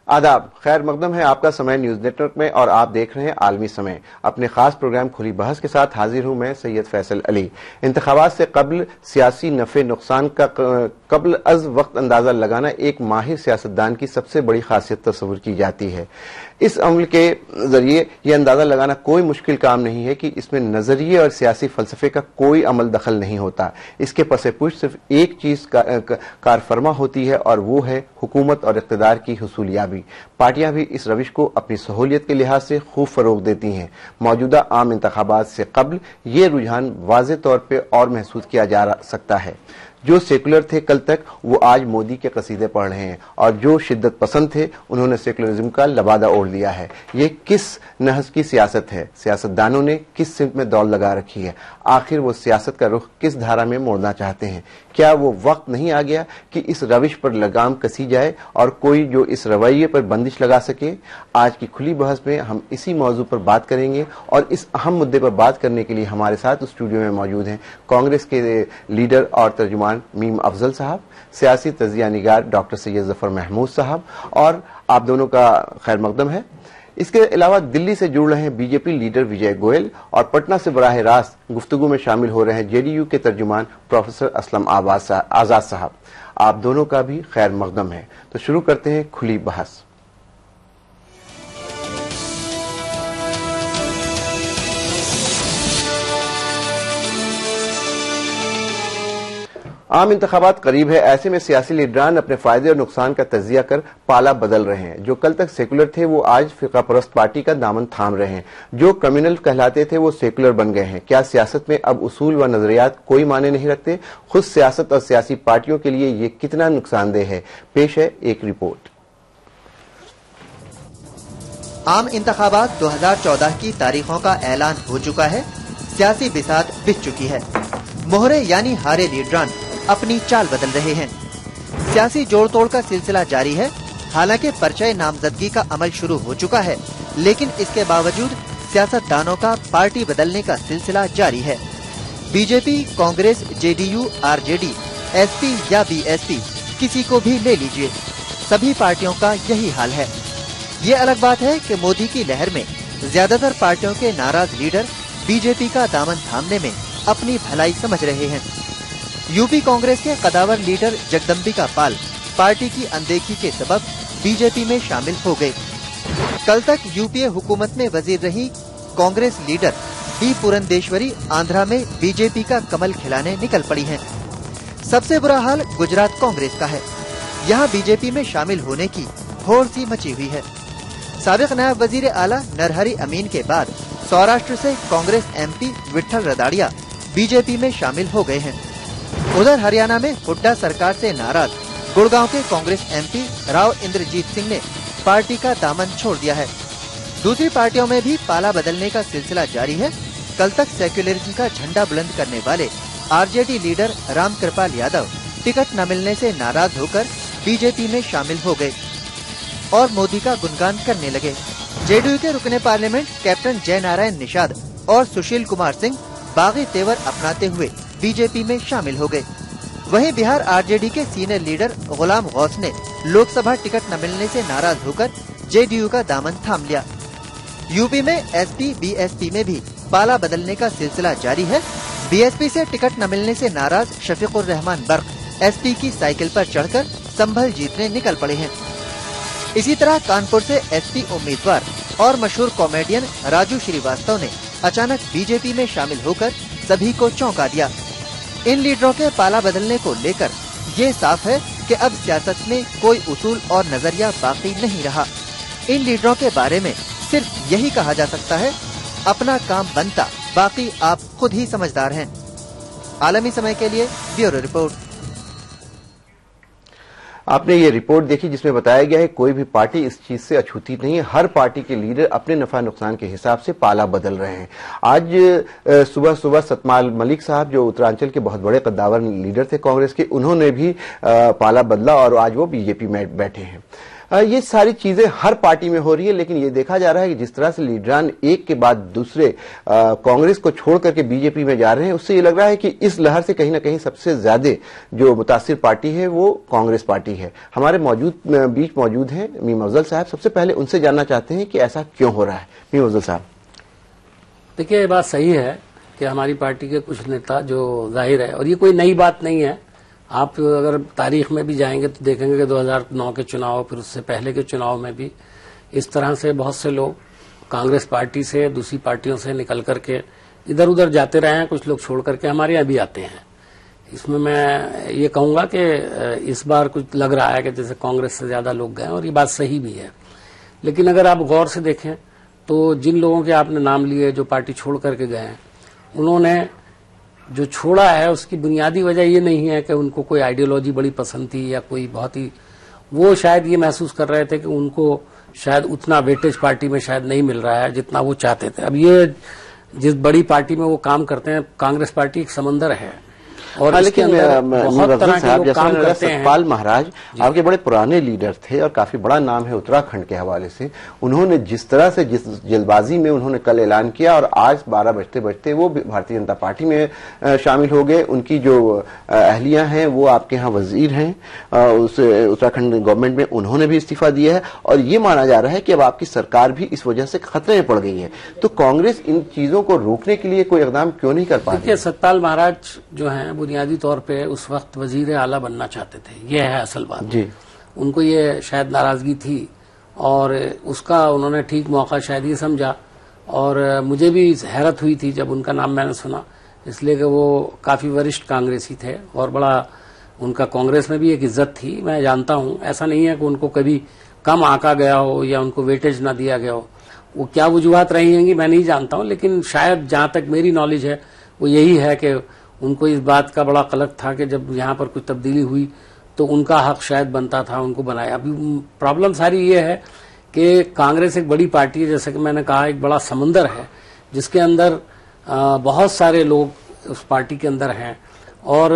आदाब, खैर मकदम है आपका समय न्यूज नेटवर्क में और आप देख रहे हैं आलमी समय। अपने खास प्रोग्राम खुली बहस के साथ हाजिर हूं मैं सैयद फैसल अली। इंतखाबात से कबल सियासी नफे नुकसान का कबल अज वक्त अंदाजा लगाना एक माहिर सियासतदान की सबसे बड़ी खासियत तस्वुर की जाती है। इस अमल के जरिए यह अंदाजा लगाना कोई मुश्किल काम नहीं है कि इसमें नजरिए और सियासी फलसफे का कोई अमल दखल नहीं होता। इसके पसे पुश सिर्फ एक चीज कारफरमा होती है और वो है हुकूमत और इक़्तिदार की हुसूलियाबी। पार्टियां भी इस रविश को अपनी सहूलियत के लिहाज से खूब फरोग देती हैं। मौजूदा आम इंतखाबात से कबल ये रुझान वाज़े तौर पर और महसूस किया जा सकता है। जो सेकुलर थे कल तक वो आज मोदी के कसीदे पढ़ रहे हैं और जो शिद्दत पसंद थे उन्होंने सेकुलरिज्म का लबादा ओढ़ लिया है। ये किस नहज की सियासत है? सियासतदानों ने किस सिमत में दौड़ लगा रखी है? आखिर वो सियासत का रुख किस धारा में मोड़ना चाहते हैं? क्या वो वक्त नहीं आ गया कि इस रविश पर लगाम कसी जाए और कोई जो इस रवैये पर बंदिश लगा सके? आज की खुली बहस में हम इसी मौजू पर बात करेंगे और इस अहम मुद्दे पर बात करने के लिए हमारे साथ स्टूडियो में मौजूद हैं कांग्रेस के लीडर और तर्जुमान मीम अफजल साहब, सियासी तजिया निगार डॉक्टर सैयद जफर महमूद साहब, और आप दोनों का खैर मकदम है। इसके अलावा दिल्ली से जुड़ रहे हैं बीजेपी लीडर विजय गोयल और पटना से बराह रास्त गुफ्तगू में शामिल हो रहे हैं जेडीयू के तर्जुमान प्रोफेसर असलम आजाद साहब। आप दोनों का भी खैर मकदम है। तो शुरू करते हैं खुली बहस। आम इंतखाबात करीब है, ऐसे में सियासी लीडरान अपने फायदे और नुकसान का तजिया कर पाला बदल रहे हैं। जो कल तक सेकुलर थे वो आज फिका परस्त पार्टी का दामन थाम रहे हैं। जो कम्युनल कहलाते थे वो सेकुलर बन गए हैं। क्या सियासत में अब उसूल व नजरियात कोई माने नहीं रखते? खुद सियासत और सियासी पार्टियों के लिए ये कितना नुकसानदेह है? पेश है एक रिपोर्ट। आम इंतखाबात 2014 की तारीखों का ऐलान हो चुका है। सियासी बिसात बिछ चुकी है। मोहरे यानी हारे लीडरान अपनी चाल बदल रहे हैं। सियासी जोड़ तोड़ का सिलसिला जारी है। हालांकि पर्चे नामजदगी का अमल शुरू हो चुका है, लेकिन इसके बावजूद सियासतदानों का पार्टी बदलने का सिलसिला जारी है। BJP, Congress, JDU, RJD, SP या बीएसपी, किसी को भी ले लीजिए, सभी पार्टियों का यही हाल है। ये अलग बात है कि मोदी की लहर में ज्यादातर पार्टियों के नाराज लीडर बीजेपी का दामन थामने में अपनी भलाई समझ रहे हैं। यूपी कांग्रेस के कदावर लीडर जगदम्बिका पाल पार्टी की अनदेखी के सबब बीजेपी में शामिल हो गए। कल तक यूपीए हुकूमत में वजीर रही कांग्रेस लीडर डी पुरंदेश्वरी आंध्रा में बीजेपी का कमल खिलाने निकल पड़ी हैं। सबसे बुरा हाल गुजरात कांग्रेस का है। यहाँ बीजेपी में शामिल होने की होड़ सी मची हुई है। साबिक नायब वजीर आला नरहरी अमीन के बाद सौराष्ट्र से कांग्रेस एमपी विठल रदाड़िया बीजेपी में शामिल हो गए हैं। उधर हरियाणा में हुड्डा सरकार से नाराज गुड़गांव के कांग्रेस एमपी राव इंद्रजीत सिंह ने पार्टी का दामन छोड़ दिया है। दूसरी पार्टियों में भी पाला बदलने का सिलसिला जारी है। कल तक सेक्युलरिज्म का झंडा बुलंद करने वाले RJD leader Ramkripal Yadav ticket न मिलने से नाराज होकर बीजेपी में शामिल हो गए और मोदी का गुणगान करने लगे। जेडीयू के रुकने पार्लियामेंट कैप्टन जय नारायण निषाद और सुशील कुमार सिंह बागी तेवर अपनाते हुए बीजेपी में शामिल हो गए। वहीं बिहार आरजेडी के सीनियर लीडर गुलाम गौस ने लोकसभा टिकट न मिलने से नाराज होकर जेडीयू का दामन थाम लिया। यूपी में एसपी बीएसपी में भी पाला बदलने का सिलसिला जारी है। बीएसपी से टिकट न मिलने से नाराज शफीकुर रहमान बर्क एसपी की साइकिल पर चढ़कर संभल जीतने निकल पड़े हैं। इसी तरह कानपुर से एसपी उम्मीदवार और मशहूर कॉमेडियन राजू श्रीवास्तव ने अचानक बीजेपी में शामिल होकर सभी को चौंका दिया। इन लीडरों के पाला बदलने को लेकर ये साफ है कि अब सियासत में कोई उसूल और नजरिया बाकी नहीं रहा। इन लीडरों के बारे में सिर्फ यही कहा जा सकता है, अपना काम बनता, बाकी आप खुद ही समझदार हैं। आलमी समय के लिए ब्यूरो रिपोर्ट। आपने ये रिपोर्ट देखी जिसमें बताया गया है कोई भी पार्टी इस चीज से अछूती नहीं है। हर पार्टी के लीडर अपने नफा नुकसान के हिसाब से पाला बदल रहे हैं। आज सुबह सुबह सतपाल मलिक साहब जो उत्तरांचल के बहुत बड़े कद्दावर लीडर थे कांग्रेस के, उन्होंने भी पाला बदला और आज वो बीजेपी में बैठे हैं। ये सारी चीजें हर पार्टी में हो रही है, लेकिन ये देखा जा रहा है कि जिस तरह से लीडरान एक के बाद दूसरे कांग्रेस को छोड़ करके बीजेपी में जा रहे हैं, उससे ये लग रहा है कि इस लहर से कहीं ना कहीं सबसे ज्यादा जो मुतासिर पार्टी है वो कांग्रेस पार्टी है। हमारे बीच मौजूद हैं मीम अफजल साहब। सबसे पहले उनसे जानना चाहते हैं कि ऐसा क्यों हो रहा है। मीम अफजल साहब, देखिए, ये बात सही है कि हमारी पार्टी के कुछ नेता, जो जाहिर है, और ये कोई नई बात नहीं है, आप अगर तारीख में भी जाएंगे तो देखेंगे कि 2009 के चुनाव, फिर उससे पहले के चुनाव में भी इस तरह से बहुत से लोग कांग्रेस पार्टी से, दूसरी पार्टियों से निकल करके इधर उधर जाते रहे हैं। कुछ लोग छोड़ करके हमारे यहाँ भी आते हैं। इसमें मैं ये कहूंगा कि इस बार कुछ लग रहा है कि जैसे कांग्रेस से ज्यादा लोग गए, और ये बात सही भी है। लेकिन अगर आप गौर से देखें तो जिन लोगों के आपने नाम लिए जो पार्टी छोड़ करके गए हैं, उन्होंने जो छोड़ा है उसकी बुनियादी वजह ये नहीं है कि उनको कोई आइडियोलॉजी बड़ी पसंद थी या कोई बहुत ही, वो शायद ये महसूस कर रहे थे कि उनको शायद उतना वेटेज पार्टी में शायद नहीं मिल रहा है जितना वो चाहते थे। अब ये जिस बड़ी पार्टी में वो काम करते हैं, कांग्रेस पार्टी एक समंदर है, और लेकिन बहुत तरह के लोग काम करते हैं। सतपाल महाराज आपके बड़े पुराने लीडर थे और काफी बड़ा नाम है उत्तराखंड के हवाले से। उन्होंने जिस तरह से, जिस जल्दबाजी में उन्होंने कल ऐलान किया और आज 12 बजते बजते वो भारतीय जनता पार्टी में शामिल हो गए। उनकी जो अहलियां हैं वो आपके यहाँ वजीर हैं, उस उत्तराखंड गवर्नमेंट में उन्होंने भी इस्तीफा दिया है, और ये माना जा रहा है कि अब आपकी सरकार भी इस वजह से खतरे में पड़ गई है। तो कांग्रेस इन चीजों को रोकने के लिए कोई इकदाम क्यों नहीं कर पाती? देखिए, सतपाल महाराज जो हैं बुनियादी तौर पे उस वक्त वजीर आला बनना चाहते थे, ये है असल बात जी। उनको ये शायद नाराजगी थी और उसका उन्होंने ठीक मौका शायद ये समझा, और मुझे भी हैरत हुई थी जब उनका नाम मैंने सुना, इसलिए कि वो काफी वरिष्ठ कांग्रेसी थे और बड़ा उनका कांग्रेस में भी एक इज्जत थी। मैं जानता हूं, ऐसा नहीं है कि उनको कभी कम आंका गया हो या उनको वेटेज ना दिया गया हो। वो क्या वजूहत रही होंगी मैं नहीं जानता हूं, लेकिन शायद जहां तक मेरी नॉलेज है वो यही है कि उनको इस बात का बड़ा कलक था कि जब यहाँ पर कुछ तब्दीली हुई तो उनका हक शायद बनता था, उनको बनाया। अभी प्रॉब्लम सारी ये है कि कांग्रेस एक बड़ी पार्टी है, जैसे कि मैंने कहा, एक बड़ा समंदर है जिसके अंदर बहुत सारे लोग उस पार्टी के अंदर हैं, और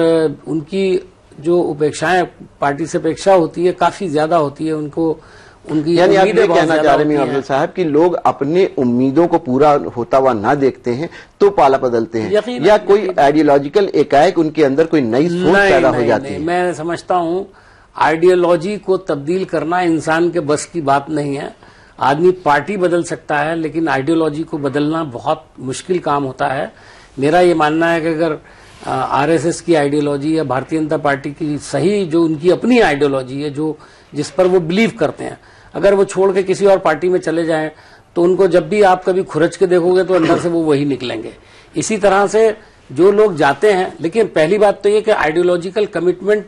उनकी जो उपेक्षाएं पार्टी से अपेक्षा होती है काफी ज्यादा होती है। उनकी यानी आप ये कहना चाह रहे हैं अफजल साहब कि लोग अपने उम्मीदों को पूरा होता हुआ ना देखते हैं तो पाला बदलते हैं, या कोई आइडियोलॉजिकल एकाएक उनके अंदर कोई नई सोच पैदा हो जाती है? मैं समझता हूं आइडियोलॉजी को तब्दील करना इंसान के बस की बात नहीं है। आदमी पार्टी बदल सकता है, लेकिन आइडियोलॉजी को बदलना बहुत मुश्किल काम होता है। मेरा ये मानना है कि अगर आरएसएस की आइडियोलॉजी या भारतीय जनता पार्टी की सही जो उनकी अपनी आइडियोलॉजी है, जो जिस पर वो बिलीव करते हैं, अगर वो छोड़ के किसी और पार्टी में चले जाएं तो उनको जब भी आप कभी खुरच के देखोगे तो अंदर से वो वही निकलेंगे। इसी तरह से जो लोग जाते हैं, लेकिन पहली बात तो ये कि आइडियोलॉजिकल कमिटमेंट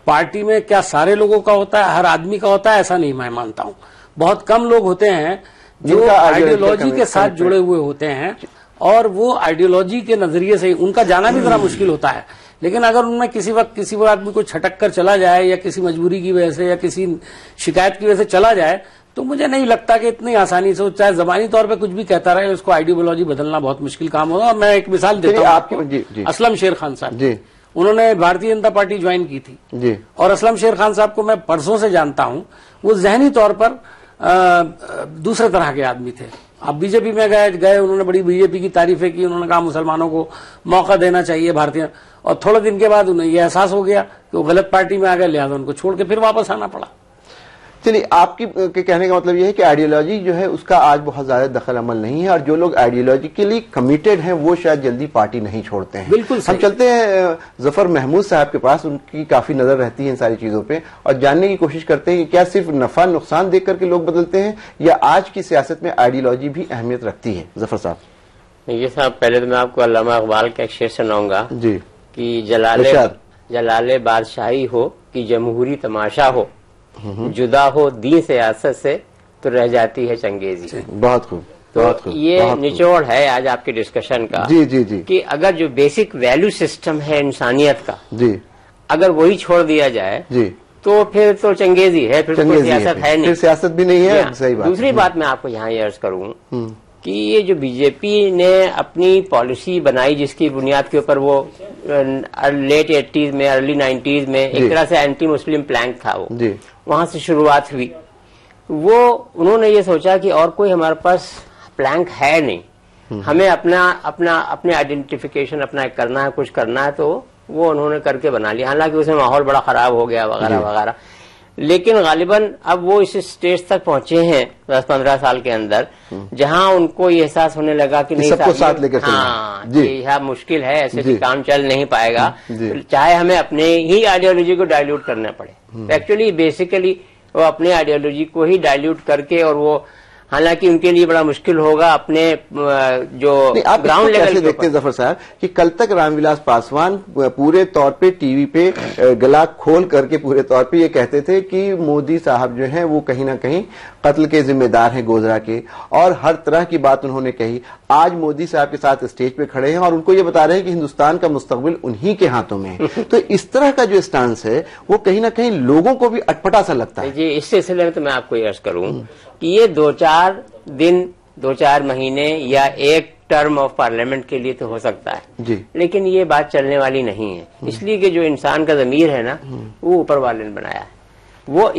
पार्टी में क्या सारे लोगों का होता है, हर आदमी का होता है, ऐसा नहीं मैं मानता हूं। बहुत कम लोग होते हैं जो आइडियोलॉजी के साथ जुड़े हुए होते हैं, और वो आइडियोलॉजी के नजरिए से उनका जाना भी जरा मुश्किल होता है। लेकिन अगर उनमें किसी वक्त किसी आदमी को छटक कर चला जाए या किसी मजबूरी की वजह से या किसी शिकायत की वजह से चला जाए, तो मुझे नहीं लगता कि इतनी आसानी से, चाहे जबानी तौर पे कुछ भी कहता रहे, उसको आइडियोलॉजी बदलना बहुत मुश्किल काम होगा। और मैं एक मिसाल देता हूँ, असलम शेर खान साहब, उन्होंने भारतीय जनता पार्टी ज्वाइन की थी जी। और असलम शेर खान साहब को मैं परसों से जानता हूँ। वो जहनी तौर पर दूसरे तरह के आदमी थे। अब बीजेपी में गए, उन्होंने बड़ी बीजेपी की तारीफें की, उन्होंने कहा मुसलमानों को मौका देना चाहिए भारतीय, और थोड़े दिन के बाद उन्हें यह एहसास हो गया कि वो गलत पार्टी में आ गए, लिहाजा उनको छोड़ के फिर वापस आना पड़ा। चलिए, आपकी के कहने का मतलब यह है कि आइडियोलॉजी जो है उसका आज बहुत ज्यादा दखल अमल नहीं है, और जो लोग आइडियोलॉजिकली कमिटेड हैं वो शायद जल्दी पार्टी नहीं छोड़ते हैं। बिल्कुल हम चलते हैं जफर महमूद साहब के पास, उनकी काफी नजर रहती है इन सारी चीजों पे, और जानने की कोशिश करते हैं कि क्या सिर्फ नफा नुकसान देख करके लोग बदलते हैं, या आज की सियासत में आइडियोलॉजी भी अहमियत रखती है? जफर साहब। ये साहब, पहले तो मैं आपको अल्लामा इकबाल का एक शेर सुनाऊंगा जी, कि जलाले बादशाही हो कि जमहूरी तमाशा हो, जुदा हो दीन सियासत से तो रह जाती है चंगेजी। बहुत खूब। तो ये निचोड़ है आज आपके डिस्कशन का जी जी जी, कि अगर जो बेसिक वैल्यू सिस्टम है इंसानियत का जी, अगर वही छोड़ दिया जाए जी, तो फिर तो चंगेजी है, फिर तो सियासत है नहीं, फिर सियासत भी नहीं है। सही बात। दूसरी बात मैं आपको यहाँ ये अर्ज करूँ कि ये जो बीजेपी ने अपनी पॉलिसी बनाई, जिसकी बुनियाद के ऊपर वो लेट 80s में, अर्ली 90s में एक तरह से एंटी मुस्लिम प्लैंक था, वो वहां से शुरुआत हुई वो उन्होंने ये सोचा कि और कोई हमारे पास प्लैंक है नहीं, हमें अपने आइडेंटिफिकेशन अपना करना है, कुछ करना है, तो वो उन्होंने करके बना लिया। हालांकि उसमें माहौल बड़ा खराब हो गया वगैरह वगैरह, लेकिन गालिबन अब वो इस स्टेज तक पहुंचे हैं 10-15 साल के अंदर, जहां उनको ये एहसास होने लगा कि नहीं सबको साथ लेकर चलना। हाँ, यह मुश्किल है, ऐसे भी काम चल नहीं पाएगा, चाहे हमें अपने ही आइडियोलॉजी को डाइल्यूट करना पड़े। एक्चुअली बेसिकली वो अपने आइडियोलॉजी को ही डाइल्यूट करके, और वो हालांकि उनके लिए बड़ा मुश्किल होगा अपने जो ग्राउंड लेवल देखते हैं जफर साहब कि कल तक रामविलास पासवान पूरे तौर पे टीवी पे गला खोल करके पूरे तौर पे ये कहते थे कि मोदी साहब जो हैं वो कहीं ना कहीं कत्ल के जिम्मेदार हैं गोधरा के, और हर तरह की बात उन्होंने कही। आज मोदी साहब के साथ स्टेज पे खड़े हैं और उनको ये बता रहे हैं कि हिंदुस्तान का मुस्तकबिल उन्हीं के हाथों में है। तो इस तरह का जो स्टांस है वो कहीं ना कहीं लोगों को भी अटपटा सा लगता है। जी, इस सिलसिले में तो मैं आपको अर्ज करूं कि ये 2-4 दिन, 2-4 महीने या एक टर्म ऑफ पार्लियामेंट के लिए तो हो सकता है जी, लेकिन ये बात चलने वाली नहीं है। इसलिए कि जो इंसान का ज़मीर है ना, वो ऊपर वाले ने बनाया है, वो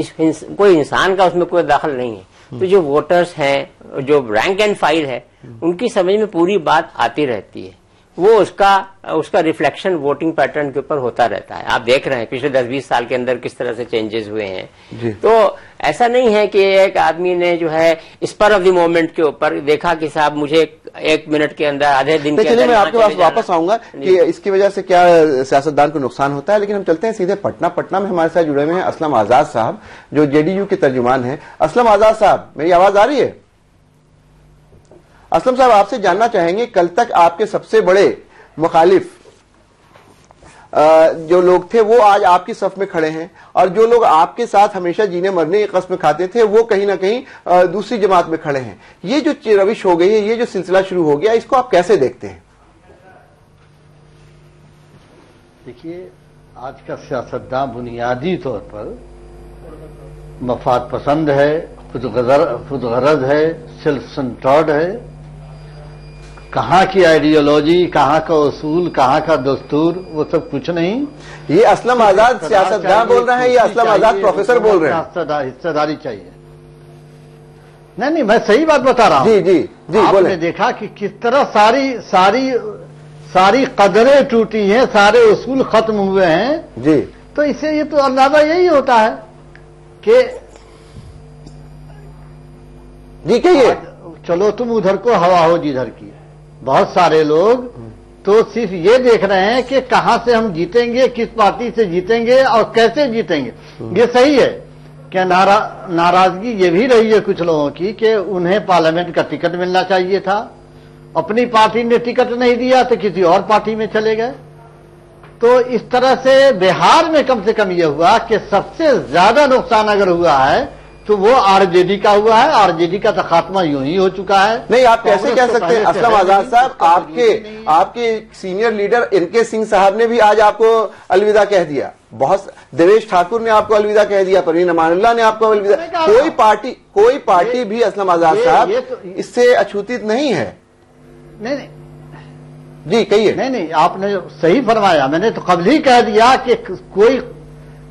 कोई इंसान का उसमें कोई दाखिल नहीं है। तो जो वोटर्स हैं, जो रैंक एंड फाइल है, उनकी समझ में पूरी बात आती रहती है, वो उसका रिफ्लेक्शन वोटिंग पैटर्न के ऊपर होता रहता है। आप देख रहे हैं पिछले 10-20 साल के अंदर किस तरह से चेंजेस हुए हैं। तो ऐसा नहीं है कि एक आदमी ने जो है स्पर ऑफ द मोमेंट के ऊपर देखा कि साहब मुझे 1 मिनट के अंदर, आधे दिन के अंदर। मैं आपके पास वापस आऊंगा कि इसकी वजह से क्या सियासतदान को नुकसान होता है, लेकिन हम चलते हैं सीधे पटना में हमारे साथ जुड़े हुए हैं असलम आजाद साहब, जो जेडीयू के तर्जुमान हैं। असलम आजाद साहब, मेरी आवाज आ रही है? असलम साहब, आपसे जानना चाहेंगे, कल तक आपके सबसे बड़े मुखालिफ जो लोग थे वो आज आपकी सफ में खड़े हैं, और जो लोग आपके साथ हमेशा जीने मरने की कसम खाते थे वो कहीं ना कहीं दूसरी जमात में खड़े हैं। ये जो रविश हो गई है, ये जो सिलसिला शुरू हो गया, इसको आप कैसे देखते हैं? देखिए, आज का सियासतदान बुनियादी तौर पर मफाद पसंद है, खुदगर्ज है, सेल्फ सेंटर्ड है। कहाँ की आइडियोलॉजी, कहाँ का उसूल, कहाँ का दस्तूर, वो सब कुछ नहीं। ये असलम आजाद सियासतदान बोल रहे हैं, ये असलम आजाद प्रोफेसर बोल रहे हैं। हिस्सेदारी चाहिए। नहीं, मैं सही बात बता रहा हूँ। जी, आपने देखा कि किस तरह सारी कदरें टूटी हैं, सारे उसूल खत्म हुए हैं जी। तो इससे ये तो अंदाजा यही होता है कि जी कहिए, चलो तुम उधर को हवा हो जिधर की। बहुत सारे लोग तो सिर्फ ये देख रहे हैं कि कहां से हम जीतेंगे, किस पार्टी से जीतेंगे और कैसे जीतेंगे। ये सही है कि नाराजगी ये भी रही है कुछ लोगों की कि उन्हें पार्लियामेंट का टिकट मिलना चाहिए था, अपनी पार्टी ने टिकट नहीं दिया तो किसी और पार्टी में चले गए। तो इस तरह से बिहार में कम से कम ये हुआ कि सबसे ज्यादा नुकसान अगर हुआ है तो वो आरजेडी का हुआ है। आरजेडी का तो खात्मा यूं ही हो चुका है। नहीं, आप कैसे कह सकते हैं असलम आजाद साहब? आपके सीनियर लीडर एनके सिंह साहब ने भी आज आपको अलविदा कह दिया, बहुत देवेश ठाकुर ने आपको अलविदा कह दिया, परवीन अमानुल्लाह ने आपको अलविदा। कोई पार्टी भी असलम आजाद साहब इससे अछूतित नहीं है। नहीं जी कहिए। नहीं, आपने सही फरमाया। मैंने तो कबल ही कह दिया कि कोई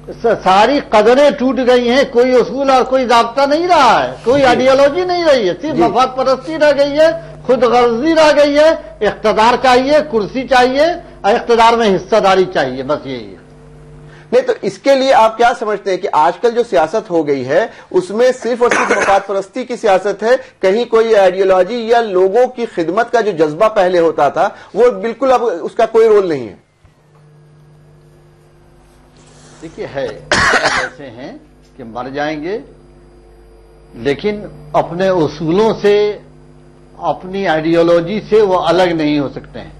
सारी कदरें टूट गई हैं, कोई उसूल और कोई ज़ाब्ता नहीं रहा है, कोई आइडियोलॉजी नहीं रही है, सिर्फ मफाद परस्ती रह गई है, खुदगर्जी रह गई है। इख्तिदार चाहिए, कुर्सी चाहिए, और इख्तिदार में हिस्सेदारी चाहिए, बस यही है। नहीं, तो इसके लिए आप क्या समझते हैं कि आजकल जो सियासत हो गई है उसमें सिर्फ और सिर्फ मफाद परस्ती की सियासत है, कहीं कोई आइडियोलॉजी या लोगों की खिदमत का जो जज्बा पहले होता था वो बिल्कुल अब उसका कोई रोल नहीं है? देखिए, है ऐसे हैं कि मर जाएंगे लेकिन अपने उसूलों से, अपनी आइडियोलॉजी से वो अलग नहीं हो सकते हैं।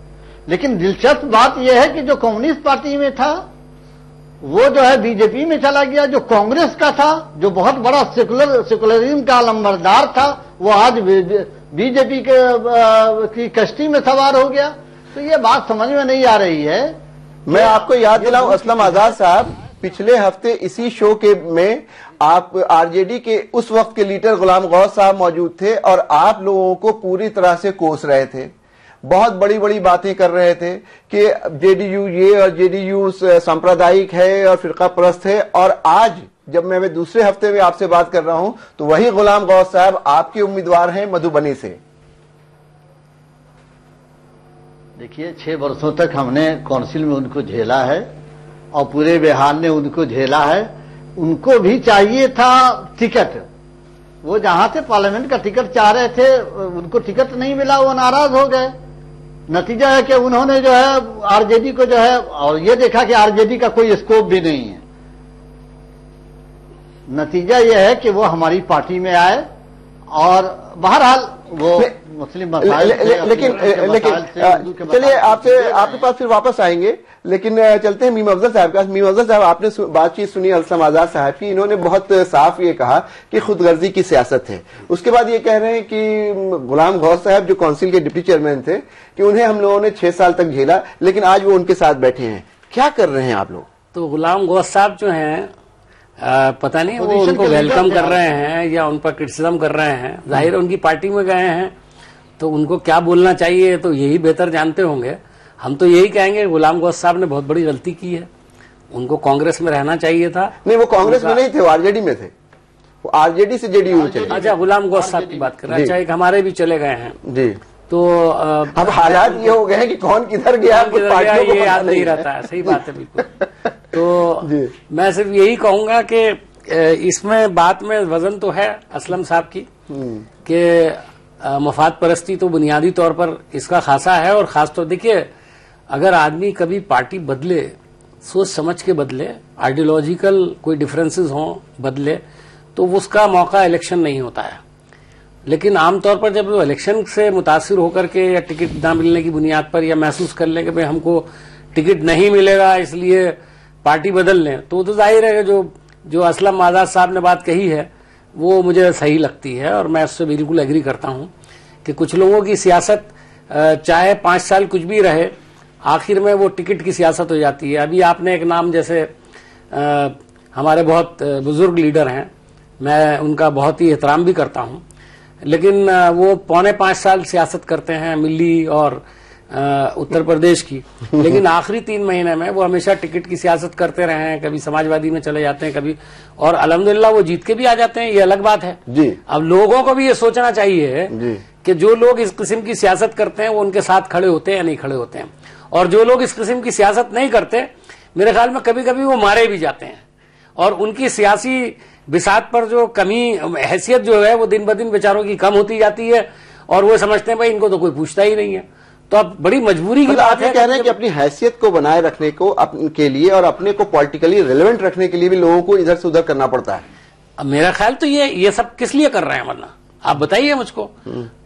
लेकिन दिलचस्प बात यह है कि जो कम्युनिस्ट पार्टी में था वो जो है बीजेपी में चला गया, जो कांग्रेस का था, जो बहुत बड़ा सेकुलरिज्म का लंबरदार था, वो आज बीजेपी की कश्ती में सवार हो गया। तो ये बात समझ में नहीं आ रही है। मैं आपको याद दिलाऊं असलम आजाद साहब, पिछले हफ्ते इसी शो के में आप आरजेडी के उस वक्त के लीडर गुलाम गौस साहब मौजूद थे और आप लोगों को पूरी तरह से कोस रहे थे, बहुत बड़ी बड़ी बातें कर रहे थे कि जेडीयू ये और जेडीयू सांप्रदायिक है और फिरका परस्त है। और आज जब मैं दूसरे हफ्ते में आपसे बात कर रहा हूं तो वही गुलाम गौस साहब आपके उम्मीदवार हैं मधुबनी से। देखिए 6 वर्षों तक हमने काउंसिल में उनको झेला है और पूरे बिहार ने उनको झेला है। उनको भी चाहिए था टिकट, वो जहां से पार्लियामेंट का टिकट चाह रहे थे उनको टिकट नहीं मिला, वो नाराज हो गए। नतीजा है कि उन्होंने जो है आरजेडी को जो है, और ये देखा कि आरजेडी का कोई स्कोप भी नहीं है। नतीजा ये है कि वो हमारी पार्टी में आए और बहरहाल वो मुस्लिम लेकिन चलिए आपके पास फिर वापस आएंगे, लेकिन चलते हैं मीम अफजल साहब के पास। मीम अफजल साहब, आपने बातचीत सुनी असलम आजाद साहब की, इन्होंने बहुत साफ ये कहा कि खुदगर्जी की सियासत है। उसके बाद ये कह रहे हैं कि गुलाम गौस साहब जो काउंसिल के डिप्टी चेयरमैन थे कि उन्हें हम लोगों ने 6 साल तक झेला, लेकिन आज वो उनके साथ बैठे हैं। क्या कर रहे हैं आप लोग? तो गुलाम गौस साहब जो हैं पता नहीं वो उनको वेलकम कर रहे हैं या उन पर क्रिटिसिज्म कर रहे हैं। जाहिर है उनकी पार्टी में गए हैं तो उनको क्या बोलना चाहिए तो यही बेहतर जानते होंगे। हम तो यही कहेंगे गुलाम गौस साहब ने बहुत बड़ी गलती की है, उनको कांग्रेस में रहना चाहिए था। नहीं, वो कांग्रेस में नहीं थे, वो आरजेडी में थे, वो आरजेडी से जेडीयू में चले। अच्छा, गुलाम गौस साहब की बात कर रहे हैं। अच्छा, एक हमारे भी चले गए हैं जी। तो अब हालात ये हो गए हैं कि कौन किधर गया ये याद नहीं रहता है। सही बात है, बिल्कुल। तो मैं सिर्फ यही कहूंगा कि इसमें बात में वजन तो है असलम साहब की कि मफाद परस्ती तो बुनियादी तौर पर इसका खासा है। और खासतौर देखिए, अगर आदमी कभी पार्टी बदले, सोच समझ के बदले, आइडियोलॉजिकल कोई डिफरेंसेस हों बदले, तो उसका मौका इलेक्शन नहीं होता है। लेकिन आमतौर पर जब वो इलेक्शन से मुतासिर होकर के या टिकट ना मिलने की बुनियाद पर या महसूस कर लें कि भाई हमको टिकट नहीं मिलेगा इसलिए पार्टी बदल लें, तो जाहिर है जो असलम आजाद साहब ने बात कही है वो मुझे सही लगती है और मैं उससे बिल्कुल एग्री करता हूं कि कुछ लोगों की सियासत चाहे 5 साल कुछ भी रहे, आखिर में वो टिकट की सियासत हो जाती है। अभी आपने एक नाम, जैसे हमारे बहुत बुजुर्ग लीडर हैं, मैं उनका बहुत ही एहतराम भी करता हूं, लेकिन वो 4.25 साल सियासत करते हैं मिली और उत्तर प्रदेश की, लेकिन आखिरी 3 महीने में वो हमेशा टिकट की सियासत करते रहे हैं। कभी समाजवादी में चले जाते हैं, कभी, और अल्हम्दुलिल्लाह वो जीत के भी आ जाते हैं, ये अलग बात है जी। अब लोगों को भी ये सोचना चाहिए कि जो लोग इस किस्म की सियासत करते हैं वो उनके साथ खड़े होते हैं या नहीं खड़े होते हैं, और जो लोग इस किस्म की सियासत नहीं करते, मेरे ख्याल में कभी कभी वो मारे भी जाते हैं। और उनकी सियासी बिसात पर जो कमी, हैसियत जो है वो दिन ब दिन बेचारों की कम होती जाती है, और वो समझते हैं भाई इनको तो कोई पूछता ही नहीं है। तो अब बड़ी मजबूरी की बात है। कह रहे हैं कि अपनी हैसियत को बनाए रखने को के लिए और अपने को पॉलिटिकली रिलेवेंट रखने के लिए भी लोगों को इधर से उधर करना पड़ता है। अब मेरा ख्याल तो ये सब किस लिए कर रहे हैं, वरना आप बताइए मुझको।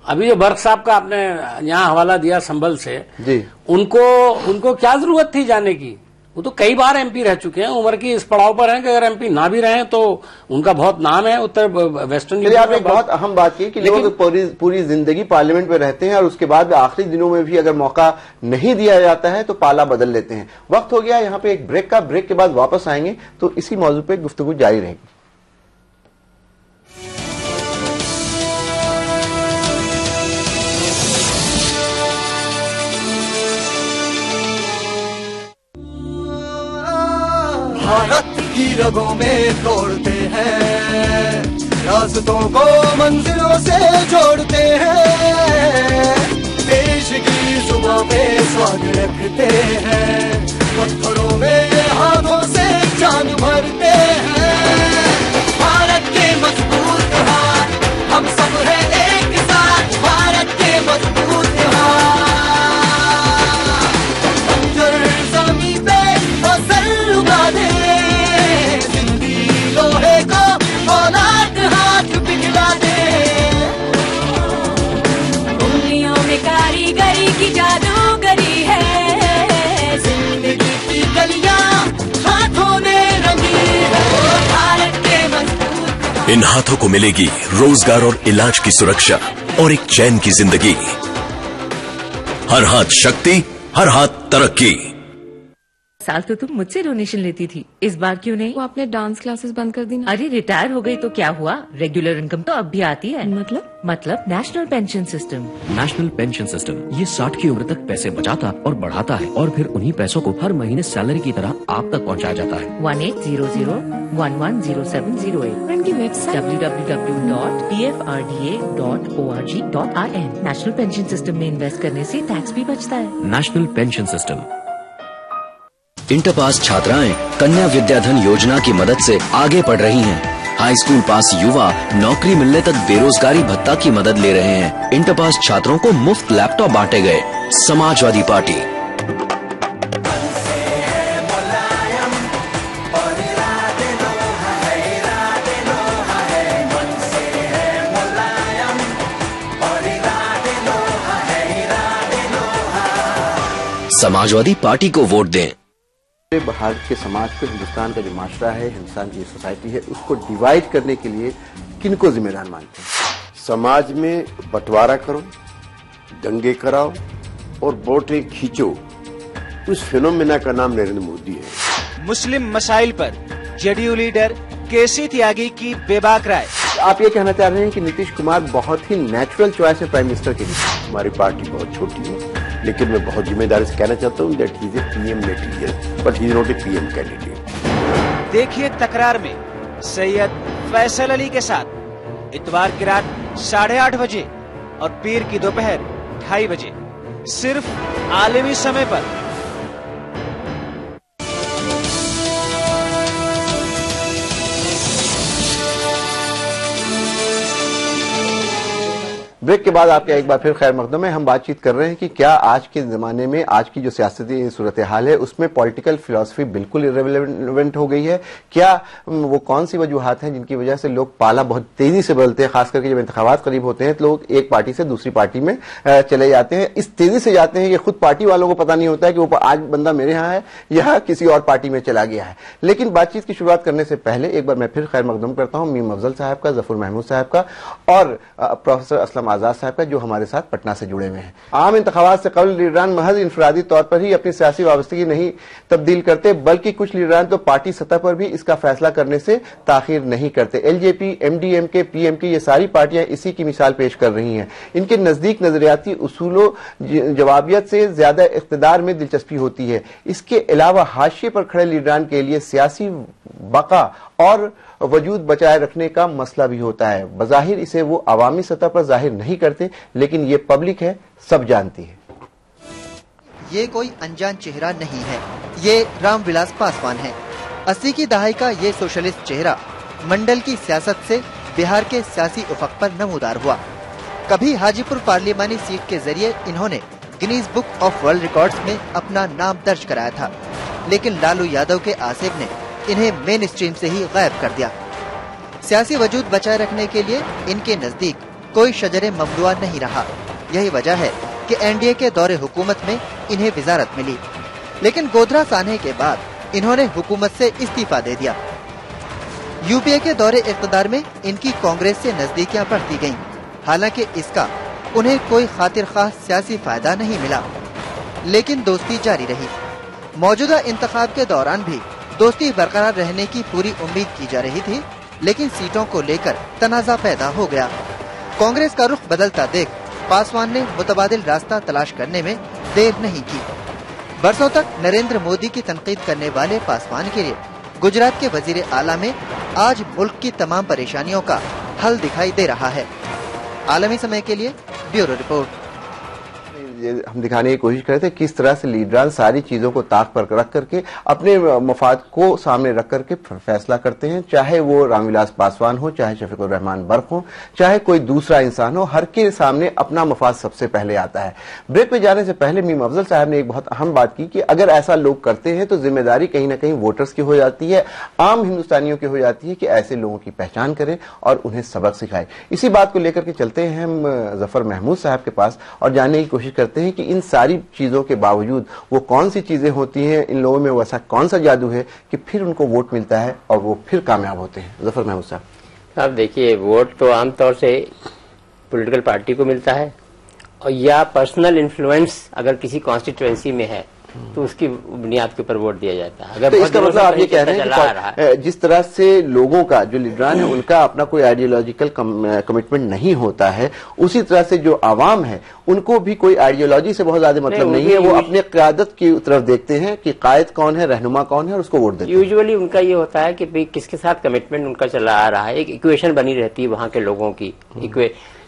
अभी जो बर्क साहब का आपने यहाँ हवाला दिया संभल से जी, उनको क्या जरूरत थी जाने की? वो तो कई बार एमपी रह चुके हैं, उम्र की इस पड़ाव पर हैं कि अगर एमपी ना भी रहे तो उनका बहुत नाम है उत्तर वेस्टर्न यूपी में। आपने बहुत अहम बात की कि लोग पूरी जिंदगी पार्लियामेंट में रहते हैं और उसके बाद आखिरी दिनों में भी अगर मौका नहीं दिया जाता है तो पाला बदल लेते हैं। वक्त हो गया यहाँ पे एक ब्रेक का, ब्रेक के बाद वापस आएंगे तो इसी मौजू पे गुफ्तगू जारी रहेगी। भारत की रगों में तोड़ते हैं, रास्तों को मंजिलों से जोड़ते हैं, देश की सुबह में स्वाद रखते हैं, पत्थरों में हाथों से जान भरते हैं। भारत के मजबूत हाथ हम सब हैं एक साथ, भारत के मजबूत हाथ बंजर ज़मीं पे फसल उगा दे, लोहे को औलाद हाथ पिघला दे, उंगलियों में कारीगरी की जादूगरी है, जिंदगी की गलियां हाथों ने रंगी है, भारत के मजबूत। इन हाथों को मिलेगी रोजगार और इलाज की सुरक्षा और एक चैन की जिंदगी। हर हाथ शक्ति, हर हाथ तरक्की। साल तो तुम मुझसे डोनेशन लेती थी, इस बार क्यों नहीं? वो आपने डांस क्लासेस बंद कर दी ना। अरे रिटायर हो गई तो क्या हुआ, रेगुलर इनकम तो अब भी आती है। मतलब national pension system. National pension system ये 60 की उम्र तक पैसे बचाता और बढ़ाता है और फिर उन्हीं पैसों को हर महीने सैलरी की तरह आप तक पहुंचाया जाता है। 1800110708। इनकी website www.pfrda.org.in। National pension system में इन्वेस्ट करने से टैक्स भी बचता है। National pension system. Inter pass छात्राएं कन्या विद्याधन योजना की मदद से आगे बढ़ रही हैं। हाई स्कूल पास युवा नौकरी मिलने तक बेरोजगारी भत्ता की मदद ले रहे हैं। इंटर पास छात्रों को मुफ्त लैपटॉप बांटे गए। समाजवादी पार्टी। समाजवादी पार्टी को वोट दें। भारत के समाज को, हिंदुस्तान का जो माशरा है, हिंदुस्तान की सोसाइटी है, उसको डिवाइड करने के लिए किनको जिम्मेदार मानते हैं? समाज में बंटवारा करो, दंगे कराओ और वोटें खींचो, उस फिनोमेना का नाम नरेंद्र मोदी है। मुस्लिम मसाइल पर जेडीयू लीडर केसी त्यागी की बेबाक राय। आप ये कहना चाह रहे हैं कि नीतीश कुमार बहुत ही नेचुरल चॉइस है प्राइम मिनिस्टर के लिए? हमारी पार्टी बहुत छोटी है, लेकिन मैं बहुत जिम्मेदारी से कहना चाहता हूँ that he is A PM material, but he is not A PM candidate. देखिए तकरार में सैयद फैसल अली के साथ इतवार की रात 8:30 बजे और पीर की दोपहर 2:30 बजे, सिर्फ आलमी समय पर। ब्रेक के बाद आपका एक बार फिर खैर मकदम है। हम बातचीत कर रहे हैं कि क्या आज के जमाने में, आज की जो सियासती सूरत हाल है, उसमें पॉलिटिकल फिलॉसफी बिल्कुल इररिलेवेंट हो गई है? क्या वो कौन सी वजूहात हैं जिनकी वजह से लोग पाला बहुत तेजी से बदलते हैं? खास करके जब इंतखाबात करीब होते हैं तो लोग एक पार्टी से दूसरी पार्टी में चले जाते हैं। इस तेजी से जाते हैं कि खुद पार्टी वालों को पता नहीं होता है कि वो आज बंदा मेरे यहाँ है या किसी और पार्टी में चला गया है। लेकिन बातचीत की शुरुआत करने से पहले एक बार मैं फिर खैर मकदम करता हूँ मीम अफजल साहब का, जफर महमूद साहब का और प्रोफेसर असलम आजाद साहब का, जो हमारे साथ पटना से जुड़े हुए हैं। आम इंतखाबात से कबल लीडरान महज इंफरादी तौर पर ही अपनी सियासी वाबस्तगी नहीं तब्दील करते, बल्कि कुछ लीडरान तो पार्टी सतह पर भी इसका फैसला करने से ताखीर नहीं करते। एलजेपी, एमडीएमके, पीएमके, ये सारी पार्टियां इसी की मिसाल पेश कर रही हैं। इनके नजदीक नजरियाती उसूलों जवाबियत से ज्यादा इख्तिदार में दिलचस्पी होती है। इसके अलावा हाशिए पर खड़े लीडरान के लिए सियासी बका और वजूद बचाए रखने का मसला भी होता है। बज़ाहिर इसे वो अवामी सतह पर जाहिर नहीं करते, लेकिन ये पब्लिक है, सब जानती है। ये कोई अनजान चेहरा नहीं है, ये रामविलास पासवान है। 80 की दहाई का ये सोशलिस्ट चेहरा मंडल की सियासत से बिहार के सियासी उफक पर नमूदार हुआ। कभी हाजीपुर पार्लिमानी सीट के जरिए इन्होंने Guinness book of world records में अपना नाम दर्ज कराया था, लेकिन लालू यादव के आसिफ ने इन्हें मेन स्ट्रीम से ही गायब कर दिया। सियासी वजूद बचाए रखने के लिए इनके नजदीक कोई शजरे ममनुआ नहीं रहा। यही वजह है कि एनडीए के दौरे हुकूमत में इन्हें विजारत मिली, लेकिन गोधरा सान्हे के बाद इन्होंने हुकूमत से इस्तीफा दे दिया। यूपीए के दौरे इख्तिदार में इनकी कांग्रेस से नजदीकियां बढ़ती गईं, हालांकि इसका उन्हें कोई खातिर खास सियासी फायदा नहीं मिला, लेकिन दोस्ती जारी रही। मौजूदा इंतखाब के दौरान भी दोस्ती बरकरार रहने की पूरी उम्मीद की जा रही थी, लेकिन सीटों को लेकर तनाजा पैदा हो गया। कांग्रेस का रुख बदलता देख पासवान ने मुतबादिल रास्ता तलाश करने में देर नहीं की। बरसों तक नरेंद्र मोदी की तनकीद करने वाले पासवान के लिए गुजरात के वजीर आला में आज मुल्क की तमाम परेशानियों का हल दिखाई दे रहा है। आलमी समय के लिए ब्यूरो रिपोर्ट। हम दिखाने की कोशिश करते हैं किस तरह से लीडरान सारी चीजों को ताक पर रख करके अपने मफाद को सामने रख करके फैसला करते हैं, चाहे वो रामविलास पासवान हो, चाहे शफीकुर रहमान बर्क हो, चाहे कोई दूसरा इंसान हो, हर के सामने अपना मफाद सबसे पहले आता है। ब्रेक पे जाने से पहले मीम अफजल साहब ने एक बहुत अहम बात की कि अगर ऐसा लोग करते हैं तो जिम्मेदारी कहीं ना कहीं वोटर्स की हो जाती है, आम हिंदुस्तानियों की हो जाती है कि ऐसे लोगों की पहचान करें और उन्हें सबक सिखाएं। इसी बात को लेकर के चलते हैं हम जफर महमूद साहब के पास और जानने की कोशिश करते हैं कि इन सारी चीजों के बावजूद वो कौन सी चीजें होती हैं, इन लोगों में वैसा कौन सा जादू है कि फिर उनको वोट मिलता है और वो फिर कामयाब होते हैं। जफर महमूद साहब। अब देखिए, वोट तो आमतौर से पॉलिटिकल पार्टी को मिलता है और या पर्सनल इन्फ्लुएंस अगर किसी कॉन्स्टिट्यूएंसी में है तो उसकी बुनियाद के ऊपर वोट दिया जाता है। अगर तो इसका मतलब आप ये कह रहे हैं कि जिस तरह से लोगों का जो लीडरान है उनका अपना कोई आइडियोलॉजिकल कमिटमेंट नहीं होता है, उसी तरह से जो आवाम है उनको भी कोई आइडियोलॉजी से बहुत ज्यादा मतलब नहीं है, वो अपने क़यादत की तरफ देखते हैं कि कायद कौन है, रहनुमा कौन है और उसको वोट देते हैं। यूजुअली उनका ये होता है कि भाई किसके साथ कमिटमेंट उनका चला आ रहा है, एक इक्वेशन बनी रहती है वहां के लोगों की।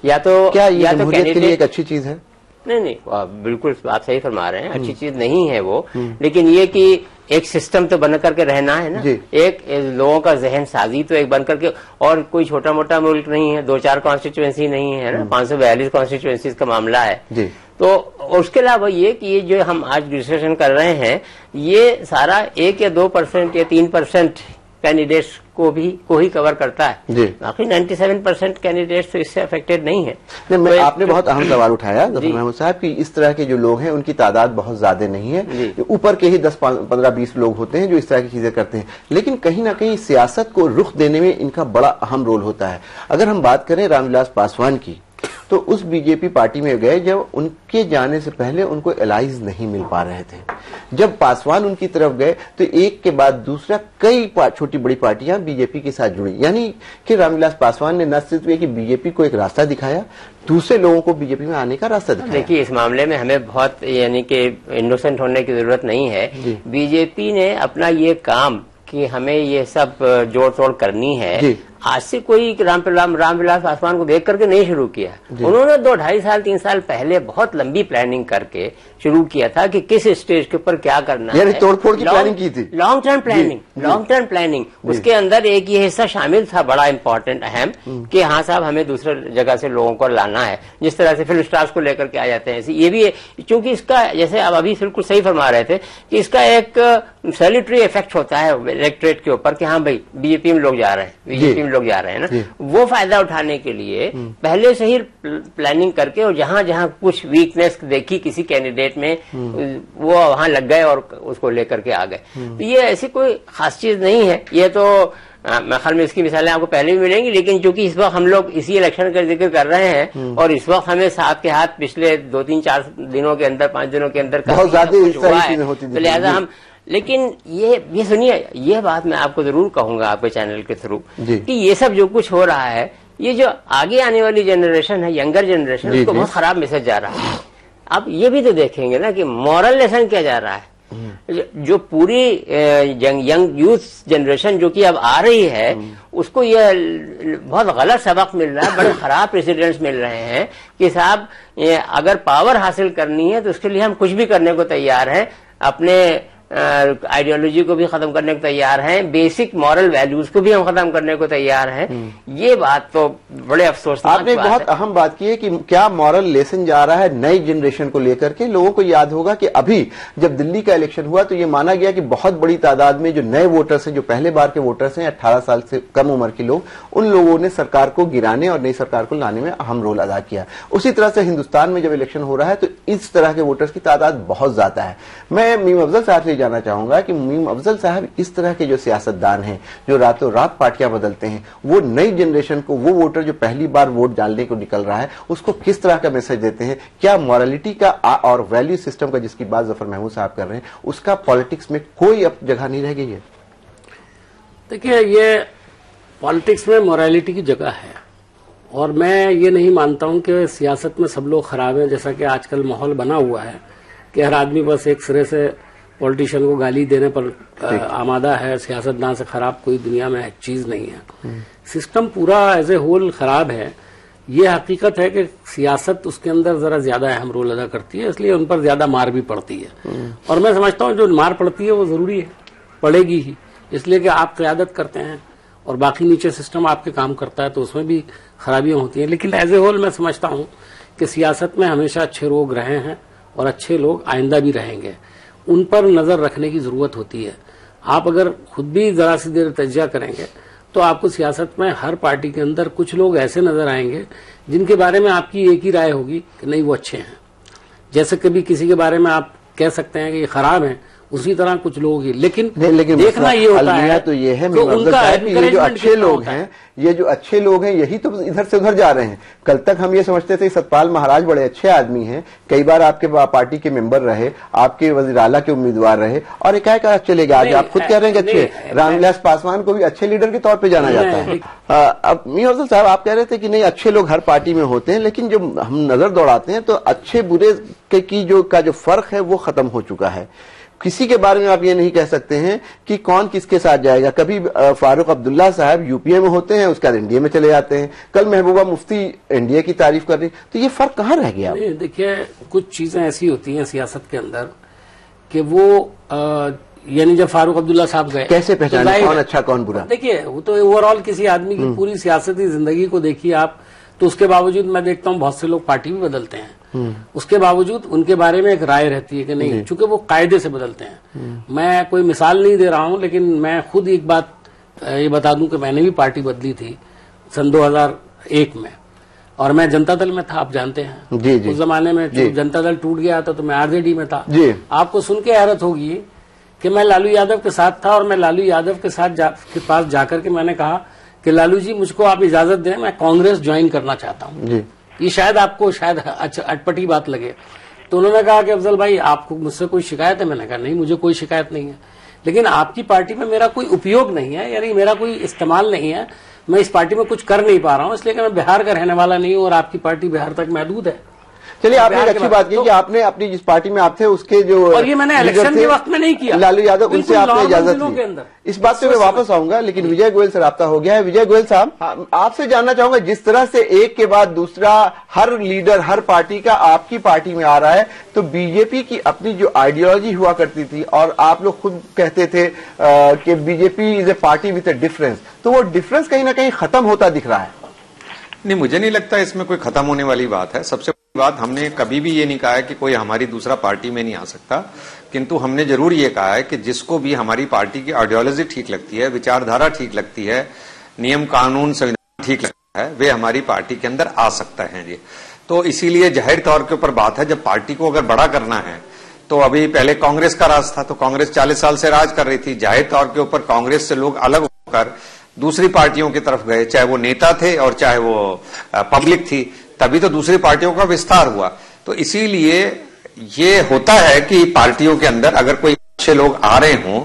या तो क्या ये जमहूरियत के लिए एक अच्छी चीज है? नहीं, बिल्कुल आप सही फरमा रहे हैं, अच्छी चीज नहीं है वो, लेकिन ये कि एक सिस्टम तो बन करके रहना है ना, एक लोगों का जहन साजी तो एक बन करके, और कोई छोटा मोटा मुल्क नहीं है, 2-4 कॉन्स्टिट्यूएंसी नहीं है ना, 542 कॉन्स्टिट्यूएंसीज का मामला है। तो उसके अलावा ये कि ये जो हम आज डिस्कशन कर रहे हैं ये सारा 1 या 2% या 3% कैंडिडेट्स को ही कवर करता है। बाकी 97% कैंडिडेट्स तो इससे अफेक्टेड नहीं है। तो आपने बहुत अहम सवाल उठाया जफर महमूद साहब कि इस तरह के जो लोग हैं उनकी तादाद बहुत ज्यादा नहीं है, ऊपर के ही 10-15-20 लोग होते हैं जो इस तरह की चीजें करते हैं, लेकिन कहीं ना कहीं सियासत को रुख देने में इनका बड़ा अहम रोल होता है। अगर हम बात करें रामविलास पासवान की, तो उस बीजेपी पार्टी में गए जब उनके जाने से पहले उनको एलाइज नहीं मिल पा रहे थे। जब पासवान उनकी तरफ गए तो एक के बाद दूसरा कई छोटी बड़ी पार्टियां बीजेपी के साथ जुड़ी, यानी कि रामविलास पासवान ने न सिर्फ कि बीजेपी को एक रास्ता दिखाया, दूसरे लोगों को बीजेपी में आने का रास्ता दिखाया। देखिए, इस मामले में हमें बहुत यानी कि इनोसेंट होने की जरूरत नहीं है। बीजेपी ने अपना ये काम कि हमें ये सब जोड़ तोड़ करनी है, आज से कोई रामविलास पासवान को देख करके नहीं शुरू किया। उन्होंने 2-2.5 साल 3 साल पहले बहुत लंबी प्लानिंग करके शुरू किया था कि किस स्टेज के ऊपर क्या करना है, तोड़फोड़ की प्लानिंग की थी, लॉन्ग टर्म प्लानिंग। उसके अंदर एक ये हिस्सा शामिल था बड़ा इंपॉर्टेंट अहम कि हाँ साहब हमें दूसरे जगह से लोगों को लाना है, जिस तरह से फिल्म स्टार्स को लेकर के आ जाते हैं। ये भी चूंकि इसका जैसे आप अभी बिल्कुल सही फरमा रहे थे कि इसका एक सैल्यूटरी इफेक्ट होता है इलेक्ट्रेट के ऊपर कि हाँ भाई बीजेपी में लोग जा रहे हैं, बीजेपी में लोग जा रहे हैं ना, वो फायदा उठाने के लिए पहले से ही प्लानिंग करके और जहां जहां कुछ वीकनेस देखी किसी कैंडिडेट में वो वहां लग गए और उसको लेकर के आ गए। तो ये ऐसी कोई खास चीज नहीं है। ये तो मैं ख्याल में इसकी मिसालें आपको पहले भी मिलेंगी, लेकिन चूंकि इस वक्त हम लोग इसी इलेक्शन का जिक्र कर रहे हैं और इस वक्त हमें साथ के हाथ पिछले 2-3-4 दिनों के अंदर 5 दिनों के अंदर बहुत ज्यादा हुआ है, तो लिहाजा हम लेकिन ये सुनिए, ये बात मैं आपको जरूर कहूंगा आपके चैनल के थ्रू कि ये सब जो कुछ हो रहा है, ये जो आगे आने वाली जनरेशन है, यंगर जनरेशन, उसको बहुत खराब मैसेज जा रहा है। आप ये भी तो देखेंगे ना कि मॉरल लेसन क्या जा रहा है। जो पूरी यंग यूथ जनरेशन जो कि अब आ रही है उसको ये बहुत गलत सबक मिल रहा है, बड़े खराब प्रेसिडेंट्स मिल रहे हैं कि साहब अगर पावर हासिल करनी है तो उसके लिए हम कुछ भी करने को तैयार हैं, अपने आइडियोलॉजी को भी खत्म करने को तैयार हैं, बेसिक मॉरल वैल्यूज को भी हम खत्म करने को तैयार हैं। ये बात तो बड़े अफसोस। आपने बहुत अहम बात की है कि क्या मॉरल लेसन जा रहा है नई जनरेशन को लेकर के। लोगों को याद होगा कि अभी जब दिल्ली का इलेक्शन हुआ तो ये माना गया कि बहुत बड़ी तादाद में जो नए वोटर्स हैं, जो पहले बार के वोटर्स हैं, 18 साल से कम उम्र के लोग, उन लोगों ने सरकार को गिराने और नई सरकार को लाने में अहम रोल अदा किया। उसी तरह से हिंदुस्तान में जब इलेक्शन हो रहा है तो इस तरह के वोटर्स की तादाद बहुत ज्यादा है। मैं मीम अफजल साहब से जाना चाहूंगा कि मीम अफजल साहब इस तरह के जो सियासतदान हैं जो रातों रात पार्टियां बदलते हैं, वो नई जनरेशन को, वो वोटर जो पहली बार वोट डालने को निकल रहा है, उसको किस तरह का मैसेज देते हैं? क्या मॉरलिटी का और वैल्यू सिस्टम का जिसकी बात जफर महमूद साहब कर रहे हैं, उसका पॉलिटिक्स में कोई अब जगह नहीं रह गई है? देखिए, ये पॉलिटिक्स में मॉरलिटी की जगह है और मैं ये नहीं मानता हूं कि सियासत में सब लोग खराब हैं, जैसा कि आजकल माहौल बना हुआ है कि हर आदमी बस एक सिरे से पॉलिटिशियन को गाली देने पर आमादा है। सियासतदान से खराब कोई दुनिया में चीज नहीं है। सिस्टम पूरा एज ए होल खराब है। ये हकीकत है कि सियासत उसके अंदर जरा ज्यादा अहम रोल अदा करती है, इसलिए उन पर ज्यादा मार भी पड़ती है। और मैं समझता हूँ जो मार पड़ती है वो जरूरी है, पड़ेगी ही, इसलिए कि आप क़यादत करते हैं और बाकी नीचे सिस्टम आपके काम करता है तो उसमें भी खराबियां होती हैं। लेकिन एज ए होल मैं समझता हूँ कि सियासत में हमेशा अच्छे लोग रहे हैं और अच्छे लोग आइंदा भी रहेंगे। उन पर नजर रखने की जरूरत होती है। आप अगर खुद भी जरा सी देर तजिया करेंगे तो आपको सियासत में हर पार्टी के अंदर कुछ लोग ऐसे नजर आएंगे जिनके बारे में आपकी एक ही राय होगी कि नहीं वो अच्छे हैं। जैसे कभी किसी के बारे में आप कह सकते हैं कि ये खराब हैं, उसी तरह कुछ लोगों की, लेकिन देखना ये होता है तो ये है तो उनका ये जो अच्छे लोग हैं, ये जो अच्छे लोग हैं यही तो इधर से उधर जा रहे हैं। कल तक हम ये समझते थे सतपाल महाराज बड़े अच्छे आदमी हैं, कई बार आपके पार्टी के मेंबर रहे, आपके वजीर आला के उम्मीदवार रहे, और एकाएक चले गए। आज आप खुद कह रहे हैं कि अच्छे, रामविलास पासवान को भी अच्छे लीडर के तौर पर जाना जाता है। अब मीर अफजल साहब आप कह रहे थे कि नहीं अच्छे लोग हर पार्टी में होते हैं, लेकिन जो हम नजर दौड़ाते हैं तो अच्छे बुरे की जो फर्क है वो खत्म हो चुका है। किसी के बारे में आप ये नहीं कह सकते हैं कि कौन किसके साथ जाएगा। कभी फारूक अब्दुल्ला साहब यूपीए में होते हैं, उसके बाद एनडीए में चले जाते हैं, कल महबूबा मुफ्ती एनडीए की तारीफ कर रही, तो ये फर्क कहाँ रह गया? देखिए, कुछ चीजें ऐसी होती हैं सियासत के अंदर कि वो यानी जब फारूक अब्दुल्ला साहब गए, कैसे पहचाने कौन अच्छा कौन बुरा? देखिए, वो तो ओवरऑल किसी आदमी की पूरी सियासती जिंदगी को देखिए आप, तो उसके बावजूद मैं देखता हूँ बहुत से लोग पार्टी भी बदलते हैं, उसके बावजूद उनके बारे में एक राय रहती है कि नहीं, चूंकि वो कायदे से बदलते हैं। मैं कोई मिसाल नहीं दे रहा हूं, लेकिन मैं खुद एक बात ये बता दूं कि मैंने भी पार्टी बदली थी सन 2001 में, और मैं जनता दल में था, आप जानते हैं। जी जी। उस जमाने में जनता दल टूट गया था तो मैं आरजेडी में था। आपको सुन के हैरत होगी कि मैं लालू यादव के साथ था, और मैं लालू यादव के साथ के पास जाकर के मैंने कहा कि लालू जी मुझको आप इजाजत दें, मैं कांग्रेस ज्वाइन करना चाहता हूं। ये शायद आपको शायद अटपटी बात लगे, तो उन्होंने कहा कि अफजल भाई आपको मुझसे कोई शिकायत है? मैंने कहा नहीं, मुझे कोई शिकायत नहीं है, लेकिन आपकी पार्टी में मेरा कोई उपयोग नहीं है, यानी मेरा कोई इस्तेमाल नहीं है, मैं इस पार्टी में कुछ कर नहीं पा रहा हूं, इसलिए कि मैं बिहार का रहने वाला नहीं हूं और आपकी पार्टी बिहार तक महदूद है। चलिए, आपने एक अच्छी बात की कि आपने अपनी जिस पार्टी में आप थे उसके जो, और ये मैंने इलेक्शन के वक्त में नहीं किया, लालू यादव, उनसे आपने इजाजत ली। इस बात पे मैं वापस आऊंगा, लेकिन विजय गोयल से राब्ता हो गया है। विजय गोयल साहब, आपसे जानना चाहूंगा, जिस तरह से एक के बाद दूसरा हर लीडर हर पार्टी का आपकी पार्टी में आ रहा है, तो बीजेपी की अपनी जो आइडियोलॉजी हुआ करती थी, और आप लोग खुद कहते थे कि BJP is a party with A difference, तो वो डिफरेंस कहीं ना कहीं खत्म होता दिख रहा है। नहीं, मुझे नहीं लगता इसमें कोई खत्म होने वाली बात है। सबसे बड़ी बात, हमने कभी भी ये नहीं कहा है कि कोई हमारी दूसरा पार्टी में नहीं आ सकता, किंतु हमने जरूर ये कहा है कि जिसको भी हमारी पार्टी की आइडियोलॉजी ठीक लगती है, विचारधारा ठीक लगती है, नियम कानून संविधान ठीक लगता है, वे हमारी पार्टी के अंदर आ सकता है जी। तो इसीलिए जाहिर तौर के ऊपर बात है, जब पार्टी को अगर बड़ा करना है, तो अभी पहले कांग्रेस का राज था, तो कांग्रेस 40 साल से राज कर रही थी, जाहिर तौर के ऊपर कांग्रेस से लोग अलग होकर दूसरी पार्टियों की तरफ गए, चाहे वो नेता थे और चाहे वो पब्लिक थी, तभी तो दूसरी पार्टियों का विस्तार हुआ। तो इसीलिए ये होता है कि पार्टियों के अंदर अगर कोई अच्छे लोग आ रहे हों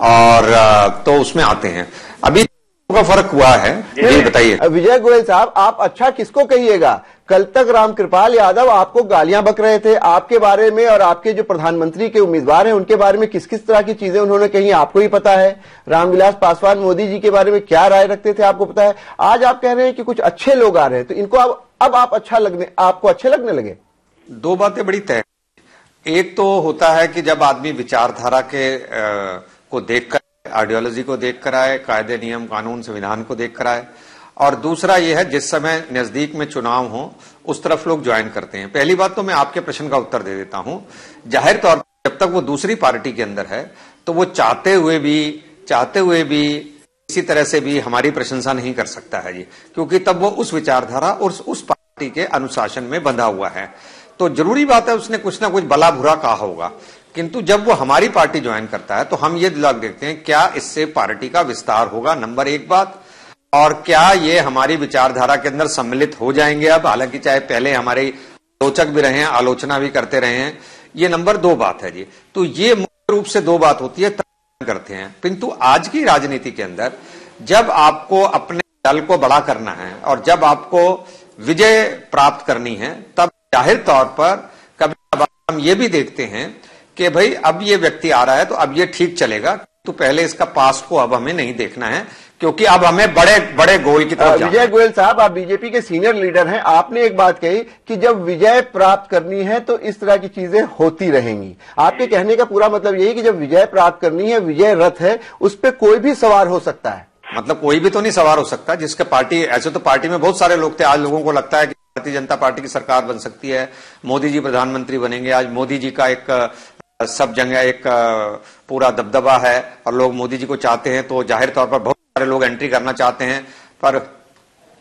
और तो उसमें आते हैं। अभी का फर्क हुआ है, ये बताइए। विजय गोयल साहब, आप अच्छा किसको कहिएगा? कल तक रामकृपाल यादव आपको गालियां बक रहे थे आपके बारे में, और आपके जो प्रधानमंत्री के उम्मीदवार हैं उनके बारे में किस किस तरह की चीजें उन्होंने कही आपको ही पता है। रामविलास पासवान मोदी जी के बारे में क्या राय रखते थे आपको पता है। आज आप कह रहे हैं कि कुछ अच्छे लोग आ रहे हैं, तो इनको अब आपको अच्छे लगने लगे। दो बातें बड़ी तय। एक तो होता है कि जब आदमी विचारधारा के को देखकर, आइडियोलॉजी को देखकर आए, कायदे नियम कानून संविधान को देखकर आए, और दूसरा यह है जिस समय नजदीक में चुनाव हो उस तरफ लोग ज्वाइन करते हैं। पहली बात तो मैं आपके प्रश्न का उत्तर दे देता हूं, जाहिर तौर पर जब तक वो दूसरी पार्टी के अंदर है तो वो चाहते हुए भी किसी तरह से भी हमारी प्रशंसा नहीं कर सकता है जी, क्योंकि तब वो उस विचारधारा और उस पार्टी के अनुशासन में बंधा हुआ है। तो जरूरी बात है उसने कुछ ना कुछ भला बुरा कहा होगा, किंतु जब वो हमारी पार्टी ज्वाइन करता है तो हम ये दिमाग देखते हैं क्या इससे पार्टी का विस्तार होगा, नंबर एक बात, और क्या ये हमारी विचारधारा के अंदर सम्मिलित हो जाएंगे। अब हालांकि चाहे पहले हमारे आलोचक भी रहे हैं, आलोचना भी करते रहे हैं, ये नंबर दो बात है जी। तो ये मुख्य रूप से दो बात होती है, तब करते हैं। किंतु आज की राजनीति के अंदर जब आपको अपने दल को बड़ा करना है और जब आपको विजय प्राप्त करनी है, तब जाहिर तौर पर कभी हम ये भी देखते हैं कि भाई अब ये व्यक्ति आ रहा है तो अब ये ठीक चलेगा, तो पहले इसका पास्ट को अब हमें नहीं देखना है, क्योंकि अब हमें बड़े बड़े गोल की तरफ विजय गोयल साहब, आप बीजेपी के सीनियर लीडर हैं, आपने एक बात कही कि जब विजय प्राप्त करनी है तो इस तरह की चीजें होती रहेंगी। आपके कहने का पूरा मतलब यही कि जब विजय प्राप्त करनी है, विजय रथ है, उस पर कोई भी सवार हो सकता है। मतलब कोई भी तो नहीं सवार हो सकता, जिसके पार्टी, ऐसे तो पार्टी में बहुत सारे लोग थे, आज लोगों को लगता है कि भारतीय जनता पार्टी की सरकार बन सकती है, मोदी जी प्रधानमंत्री बनेंगे। आज मोदी जी का एक सब जगह एक पूरा दबदबा है और लोग मोदी जी को चाहते हैं, तो जाहिर तौर पर बहुत सारे लोग एंट्री करना चाहते हैं। पर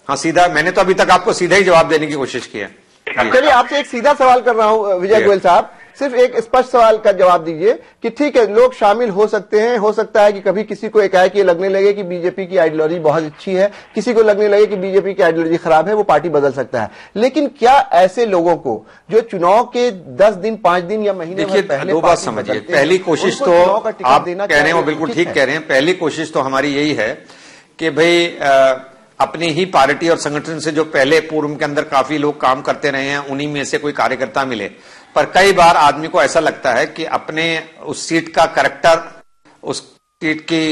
हाँ, सीधा मैंने तो अभी तक आपको सीधा ही जवाब देने की कोशिश की है। चलिए, आपसे एक सीधा सवाल कर रहा हूं विजय गोयल साहब सिर्फ एक स्पष्ट सवाल का जवाब दीजिए कि ठीक है, लोग शामिल हो सकते हैं, हो सकता है कि कभी किसी को एकाएक ये लगने लगे कि बीजेपी की आइडियोलॉजी बहुत अच्छी है, किसी को लगने लगे कि बीजेपी की आइडियोलॉजी खराब है, वो पार्टी बदल सकता है। लेकिन क्या ऐसे लोगों को जो चुनाव के 10 दिन 5 दिन या महीने भर पहले, दो बात समझिए, पहली कोशिश तो आप कह रहे हैं वो बिल्कुल ठीक कह रहे हैं। पहली कोशिश तो हमारी यही है कि भाई अपनी ही पार्टी और संगठन से जो पहले पूर्व के अंदर काफी लोग काम करते रहे हैं, उन्हीं में से कोई कार्यकर्ता मिले। पर कई बार आदमी को ऐसा लगता है कि अपने उस सीट का कैरेक्टर, उस सीट की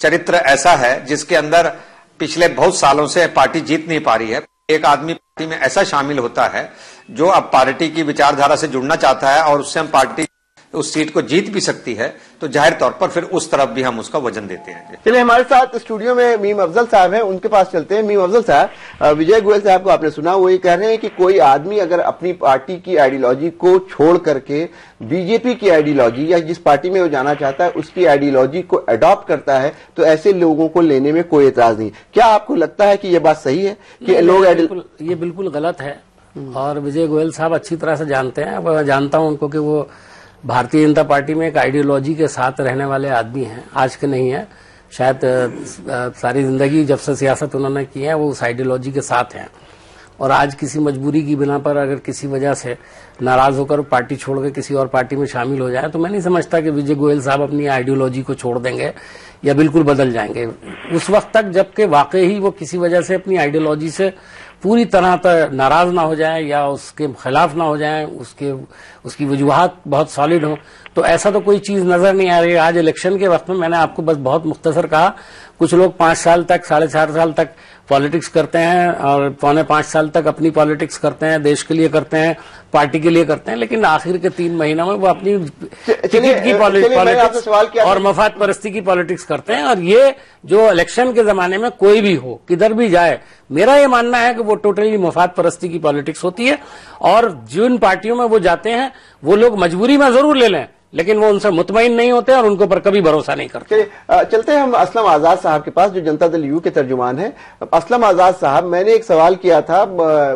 चरित्र ऐसा है जिसके अंदर पिछले बहुत सालों से पार्टी जीत नहीं पा रही है। एक आदमी पार्टी में ऐसा शामिल होता है जो अब पार्टी की विचारधारा से जुड़ना चाहता है और उससे हम पार्टी उस सीट को जीत भी सकती है, तो जाहिर तौर पर फिर उस तरफ भी हम उसका वजन देते हैं। चलिए, हमारे साथ स्टूडियो में मीम अफजल साहब हैं, उनके पास चलते हैं। मीम अफजल साहब, विजय गोयल साहब को आपने सुना, वो ये कह रहे हैं कि कोई आदमी अगर अपनी पार्टी की आइडियोलॉजी को छोड़ करके बीजेपी की आइडियोलॉजी या जिस पार्टी में वो जाना चाहता है उसकी आइडियोलॉजी को अडॉप्ट करता है तो ऐसे लोगों को लेने में कोई एतराज नहीं। क्या आपको लगता है कि ये बात सही है कि लोग ये बिल्कुल गलत है और विजय गोयल साहब अच्छी तरह से जानते हैं। मैं जानता हूं उनको कि वो भारतीय जनता पार्टी में एक आइडियोलॉजी के साथ रहने वाले आदमी हैं, आज के नहीं है, शायद सारी जिंदगी जब से सियासत उन्होंने की है वो उस आइडियोलॉजी के साथ हैं। और आज किसी मजबूरी की बिना पर अगर किसी वजह से नाराज होकर पार्टी छोड़ के किसी और पार्टी में शामिल हो जाए तो मैं नहीं समझता कि विजय गोयल साहब अपनी आइडियोलॉजी को छोड़ देंगे या बिल्कुल बदल जाएंगे उस वक्त तक जबकि वाकई ही वो किसी वजह से अपनी आइडियोलॉजी से पूरी तरह तक नाराज ना हो जाए या उसके खिलाफ ना हो जाए, उसकी वजूहात बहुत सॉलिड हो। तो ऐसा तो कोई चीज नजर नहीं आ रही। आज इलेक्शन के वक्त में मैंने आपको बस बहुत मुख्तसर कहा, कुछ लोग 5 साल तक 4.5 साल तक पॉलिटिक्स करते हैं और 4.25 साल तक अपनी पॉलिटिक्स करते हैं, देश के लिए करते हैं, पार्टी के लिए करते हैं, लेकिन आखिर के 3 महीनों में वो अपनी टिकट की पॉलिटिक्स और मफाद परस्ती की पॉलिटिक्स करते हैं। और ये जो इलेक्शन के जमाने में कोई भी हो, किधर भी जाए, मेरा ये मानना है कि वो टोटली मफाद परस्ती की पॉलिटिक्स होती है। और जिन पार्टियों में वो जाते हैं वो लोग मजबूरी में जरूर ले लें लेकिन वो उनसे मुतमईन नहीं होते और उनको पर कभी भरोसा नहीं करते। चलते हैं हम असलम आजाद साहब के पास जो जनता दल यू के तर्जुमान हैं। असलम आजाद साहब, मैंने एक सवाल किया था,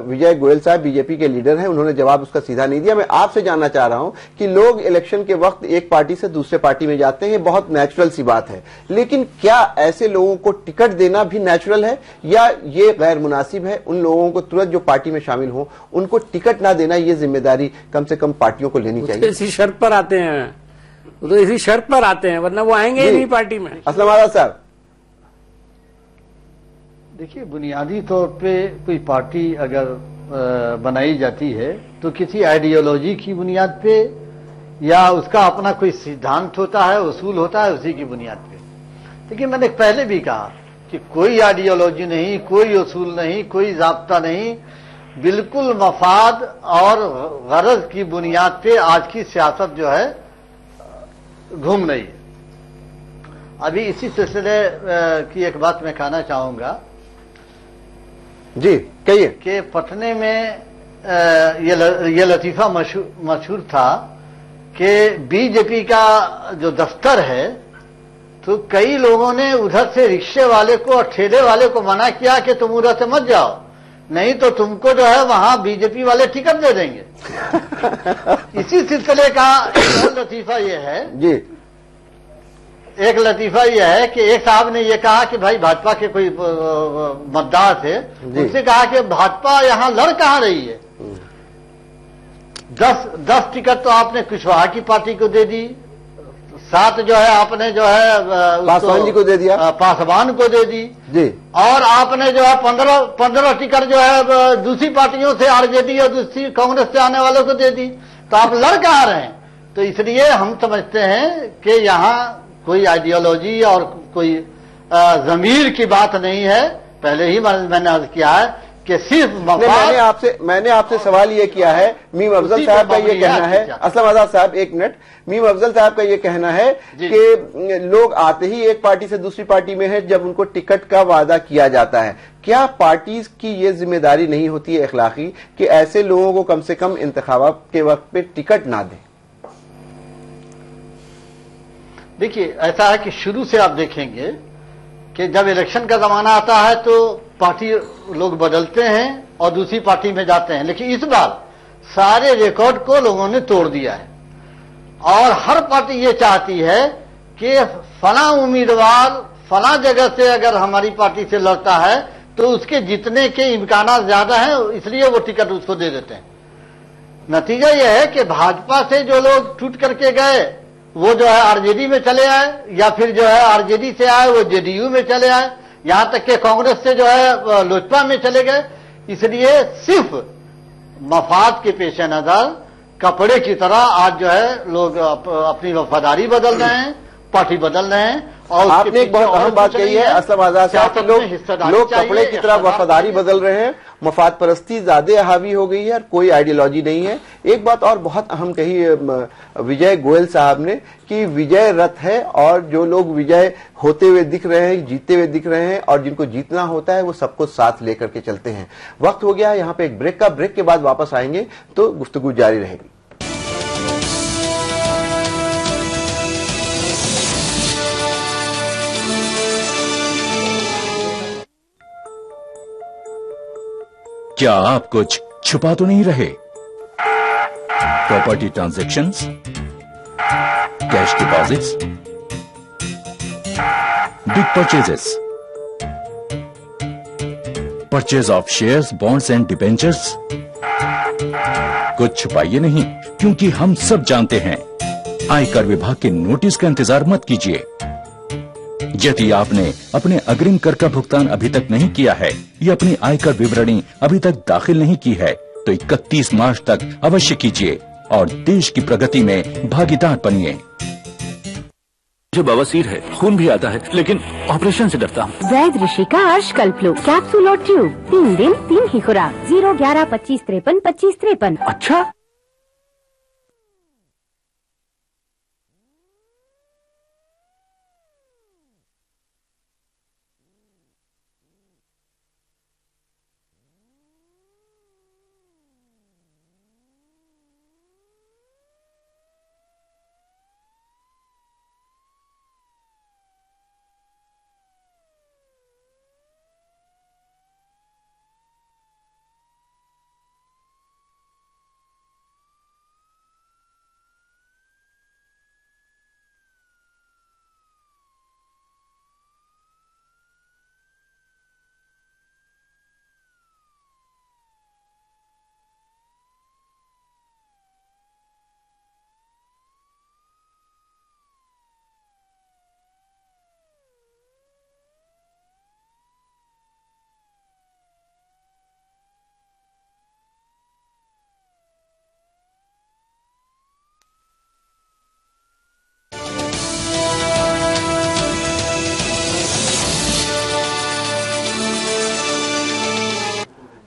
विजय गोयल साहब बीजेपी के लीडर हैं, उन्होंने जवाब उसका सीधा नहीं दिया। मैं आपसे जानना चाह रहा हूं कि लोग इलेक्शन के वक्त एक पार्टी से दूसरे पार्टी में जाते हैं, ये बहुत नेचुरल सी बात है, लेकिन क्या ऐसे लोगों को टिकट देना भी नेचुरल है या ये गैर मुनासिब है? उन लोगों को तुरंत जो पार्टी में शामिल हो उनको टिकट ना देना, ये जिम्मेदारी कम से कम पार्टियों को लेनी चाहिए। इसी शर्त पर आते हैं, तो इसी शर्त पर आते हैं, वरना वो आएंगे ही नहीं पार्टी में। असलम आजाद साहब, देखिए, बुनियादी तौर पे कोई पार्टी अगर बनाई जाती है तो किसी आइडियोलॉजी की बुनियाद पे या उसका अपना कोई सिद्धांत होता है, उसूल होता है, उसी की बुनियाद पे। लेकिन मैंने पहले भी कहा कि कोई आइडियोलॉजी नहीं, कोई उसूल नहीं, कोई ज़ाब्ता नहीं, बिल्कुल मफाद और गरज की बुनियाद पे आज की सियासत जो है घूम रही है। अभी इसी सिलसिले की एक बात मैं कहना चाहूंगा। जी कहिए। कि पटने में ये लतीफा मशहूर था कि बीजेपी का जो दफ्तर है तो कई लोगों ने उधर से रिक्शे वाले को और ठेले वाले को मना किया कि तुम उधर से मत जाओ, नहीं तो तुमको जो है वहां बीजेपी वाले टिकट दे देंगे। इसी सिलसिले का एक लतीफा ये है जी, एक लतीफा ये है कि एक साहब ने ये कहा कि भाई भाजपा के कोई मतदार थे, उनसे कहा कि भाजपा यहां लड़ कहां रही है, 10 टिकट तो आपने कुशवाहा की पार्टी को दे दी, 7 जो है आपने जो है पासवान जी को दे दिया, पासवान को दे दी जी, और आपने जो है 15 टिकट जो है दूसरी पार्टियों से, आरजेडी और दूसरी कांग्रेस से आने वालों को दे दी। तो आप लड़ कहां रहे हैं? तो इसलिए हम समझते हैं कि यहाँ कोई आइडियोलॉजी और कोई जमीर की बात नहीं है। पहले ही मैंने अर्ज किया है कि सिर्फ मैंने आपसे सवाल ये किया है, मीम अफजल साहब का ये कहना है, असलम आजाद साहब एक मिनट, मीम अफजल साहब का ये कहना है कि लोग आते ही एक पार्टी से दूसरी पार्टी में है जब उनको टिकट का वादा किया जाता है। क्या पार्टी की ये जिम्मेदारी नहीं होती है अखलाकी कि ऐसे लोगों को कम से कम इंतखाबात के वक्त पे टिकट ना दें? देखिए, ऐसा है कि शुरू से आप देखेंगे कि जब इलेक्शन का जमाना आता है तो पार्टी लोग बदलते हैं और दूसरी पार्टी में जाते हैं, लेकिन इस बार सारे रिकॉर्ड को लोगों ने तोड़ दिया है। और हर पार्टी ये चाहती है कि फला उम्मीदवार फला जगह से अगर हमारी पार्टी से लड़ता है तो उसके जीतने के इम्कान ज्यादा है, इसलिए वो टिकट उसको दे देते हैं। नतीजा यह है कि भाजपा से जो लोग टूट करके गए वो जो है आरजेडी में चले आए, या फिर जो है आरजेडी से आए वो जेडीयू में चले आए, यहां तक कि कांग्रेस से जो है लोजपा में चले गए। इसलिए सिर्फ मफाद के पेश नजर कपड़े की तरह आज जो है लोग अपनी वफादारी बदल रहे हैं, पार्टी बदल रहे हैं। और आपने एक बहुत अहम बात कही है असलम आजाद साहब, लोग कपड़े की तरह वफादारी बदल रहे हैं, मफाद परस्ती ज्यादा हावी हो गई है और कोई आइडियोलॉजी नहीं है। एक बात और बहुत अहम कही विजय गोयल साहब ने कि विजय रथ है और जो लोग विजय होते हुए दिख रहे हैं, जीते हुए दिख रहे हैं और जिनको जीतना होता है वो सबको साथ लेकर के चलते हैं। वक्त हो गया है यहाँ पे एक ब्रेक का, ब्रेक के बाद वापस आएंगे तो गुफ्तगू जारी रहेगी। क्या आप कुछ छुपा तो नहीं रहे? Property transactions, cash deposits, big purchases, purchase of shares, bonds and debentures, कुछ छुपाइए नहीं, क्योंकि हम सब जानते हैं। आयकर विभाग के नोटिस का इंतजार मत कीजिए। यदि आपने अपने अग्रिम कर का भुगतान अभी तक नहीं किया है या अपनी आयकर विवरणी अभी तक दाखिल नहीं की है तो 31 मार्च तक अवश्य कीजिए और देश की प्रगति में भागीदार बनिए। मुझे बवासीर है, खून भी आता है, लेकिन ऑपरेशन से डरता हूँ। वैद्य ऋषि का अर्श कल्पलो कैप्सूल और ट्यूब, 3 दिन 3 ही खुराक, 01125532553। अच्छा,